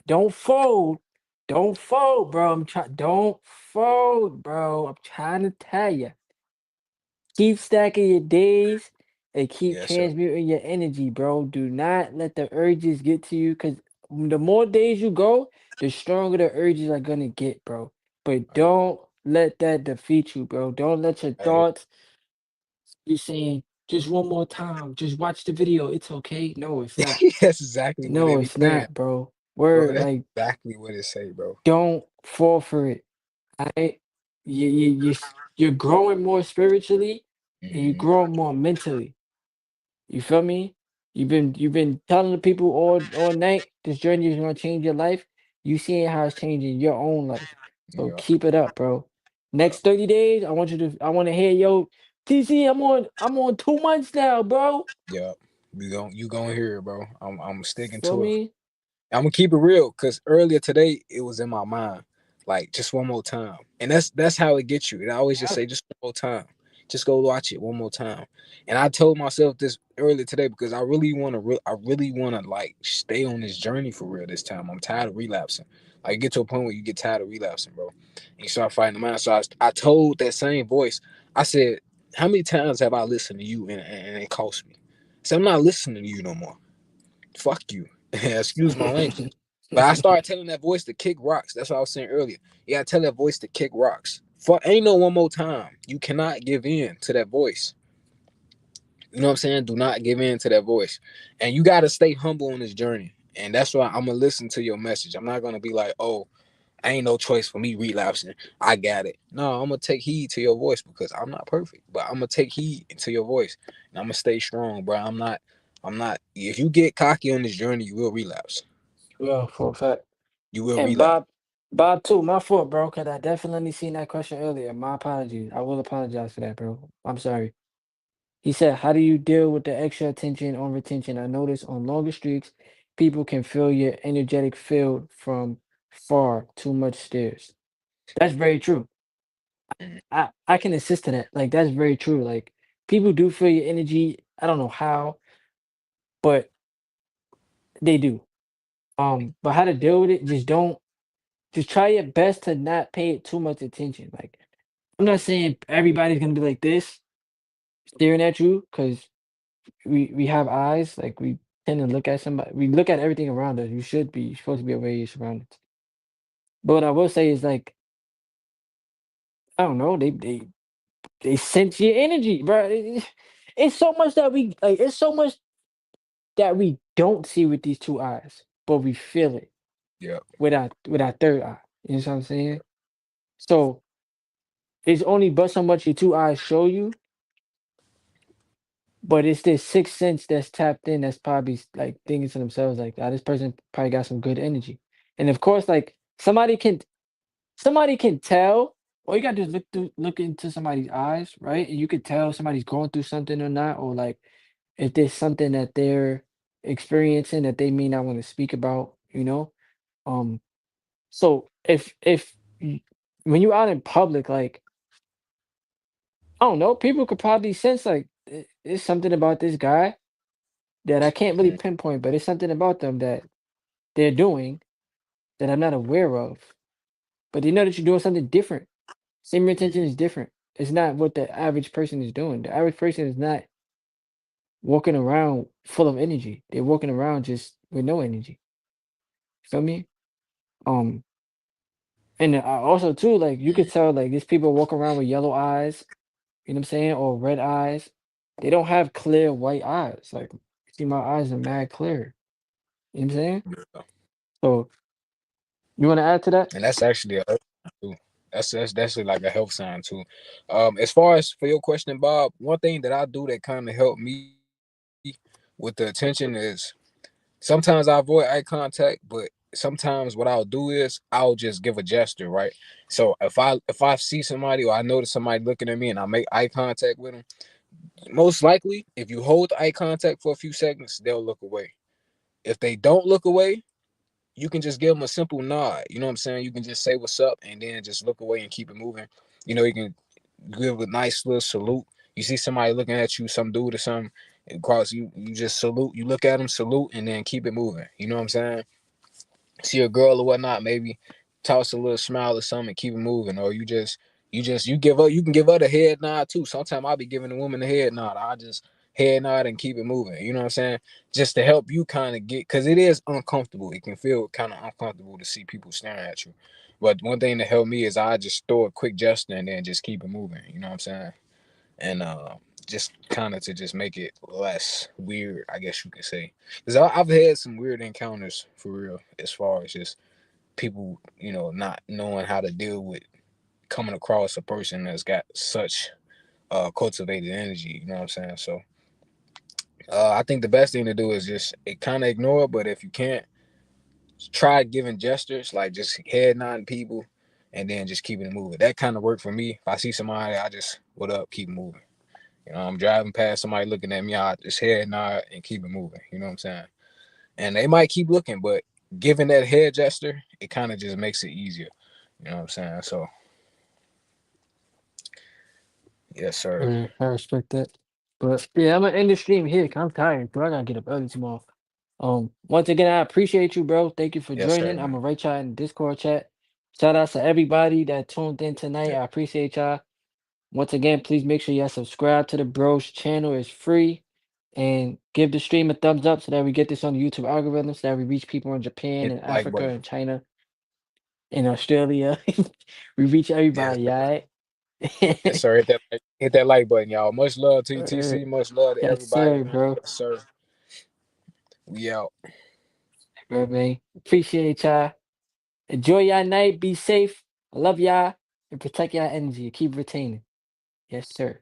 Don't fold. Don't fold, bro. Don't fold, bro. I'm trying to tell you. Keep stacking your days and keep Yes, sir. transmuting your energy, bro. Do not let the urges get to you because the more days you go, the stronger the urges are gonna get, bro. But don't let that defeat you, bro. Don't let your Hey, thoughts be saying just one more time, just watch the video. It's okay. No, it's not. that's exactly what they No, be it's saying, not, bro. bro. Word, That's like exactly what it say, bro. don't fall for it. I you you're growing more spiritually and you're Mhm. growing more mentally. You feel me? You've been telling the people all night this journey is gonna change your life. You seeing how it's changing your own life. So Yeah, keep it up, bro. yeah, Next 30 days, I want to hear, yo, TC, I'm on 2 months now, bro. yeah. You gonna hear it, bro. I'm sticking Feel to it. me? I'm gonna keep it real because earlier today it was in my mind, like just one more time, and that's how it gets you. And I always just Yep. say just one more time, just go watch it one more time. And I told myself this earlier today because I really want to, I really want to like stay on this journey for real this time. I'm tired of relapsing. Like you get to a point where you get tired of relapsing, bro, and you start fighting the mind. So I told that same voice, I said, how many times have I listened to you and it cost me? So I'm not listening to you no more. Fuck you. Excuse my language. But I started telling that voice to kick rocks. That's what I was saying earlier. You gotta tell that voice to kick rocks. For ain't no one more time. You cannot give in to that voice. You know what I'm saying? Do not give in to that voice. And you gotta stay humble on this journey. And that's why I'm gonna listen to your message. I'm not gonna be like, oh, ain't no choice for me relapsing. I got it. No, I'm gonna take heed to your voice because I'm not perfect. But I'm gonna take heed to your voice. And I'm gonna stay strong, bro. I'm not if you get cocky on this journey, you will relapse. Well, for a fact. You will And relapse. Bob too, my fault, bro, because I definitely seen that question earlier. My apologies. I will apologize for that, bro. I'm sorry. He said, how do you deal with the extra attention on retention? I notice on longer streaks, people can feel your energetic field from far too much stairs. That's very true. I can assist to that. Like that's very true. Like people do feel your energy. I don't know how, but they do. But how to deal with it, just try your best to not pay it too much attention. Like I'm not saying everybody's gonna be like this, staring at you, because we have eyes. Like we tend to look at somebody. We look at everything around us. You should be. You're supposed to be aware of your surroundings. But what I will say is like I don't know. They sense your energy, bro. It's so much that we like. It's so much that we don't see with these two eyes, but we feel it Yeah. with our third eye. You know what I'm saying? So it's only but so much your two eyes show you, but it's this sixth sense that's tapped in that's probably like thinking to themselves like, "Ah, this person probably got some good energy." And of course, like somebody can tell. All you gotta do is look into somebody's eyes, right? And you could tell somebody's going through something or not, or like if there's something that they're experiencing that they may not want to speak about, you know? Um, so when you're out in public, like I don't know, people could probably sense like it's something about this guy that I can't really Mm. pinpoint, but it's something about them that they're doing that I'm not aware of. But they know that you're doing something different. Same retention is different. It's not what the average person is doing. The average person is not walking around full of energy. They're walking around just with no energy. Feel me? Um, and also too, like you could tell, like these people walk around with yellow eyes. You know what I'm saying? Or red eyes. They don't have clear white eyes. Like, see, my eyes are mad clear. You know what I'm saying? Yeah. So, you want to add to that? And that's actually a health sign too. That's like a health sign too. As far as for your question, Bob, one thing that I do that kind of helped me with the attention is sometimes I avoid eye contact, but sometimes what I'll do is I'll just give a gesture, right? So if I see somebody or I notice somebody looking at me and I make eye contact with them, most likely if you hold eye contact for a few seconds, they'll look away. If they don't look away, you can just give them a simple nod. You know what I'm saying? You can just say what's up and then just look away and keep it moving. You can give a nice little salute. You see somebody looking at you, some dude or something, across you just salute. You look at them, salute, and then keep it moving. You know what I'm saying? See a girl or whatnot, maybe toss a little smile or something and keep it moving. Or you give up. You can give her the head nod too. Sometimes I'll be giving the woman the head nod. I just head nod and keep it moving. You know what I'm saying? Just to help you kind of get, because it is uncomfortable. It can feel kind of uncomfortable to see people staring at you. But one thing that helped me is I just throw a quick gesture and then just keep it moving. You know what I'm saying? And just kind of to just make it less weird, I guess you could say. Because I've had some weird encounters for real, as far as just people, not knowing how to deal with coming across a person that's got such cultivated energy. You know what I'm saying? So I think the best thing to do is just kind of ignore it. But if you can't, try giving gestures, like just head nodding people, and then just keeping it moving. That kind of worked for me. If I see somebody, I just what up, keep moving. You know, I'm driving past somebody looking at me, I just head nod and keep it moving. You know what I'm saying? And they might keep looking, but giving that head gesture, it kind of just makes it easier. You know what I'm saying? So, yes, sir. I respect that. But yeah, I'm gonna end the stream here 'cause I'm tired, bro. I gotta get up early tomorrow. Once again, I appreciate you, bro. Thank you for Yes, sir, joining. I'm man. gonna write y'all in the Discord chat. Shout out to everybody that tuned in tonight. Yeah. I appreciate y'all. Once again, please make sure y'all subscribe to the Bros channel. It's free. And give the stream a thumbs up so that we get this on the YouTube algorithm so that we reach people in Japan Hit and the like Africa button. and China and Australia. We reach Yes, everybody, sir. all right? Yes, sir. Hit that like button, y'all. Much love to you, TC. Much love to Yes, everybody, sir, man. bro. Yes, sir. We out. Bro, man. Appreciate y'all. Enjoy y'all night. Be safe. I love y'all. And protect y'all energy. Keep retaining. Yes, sir.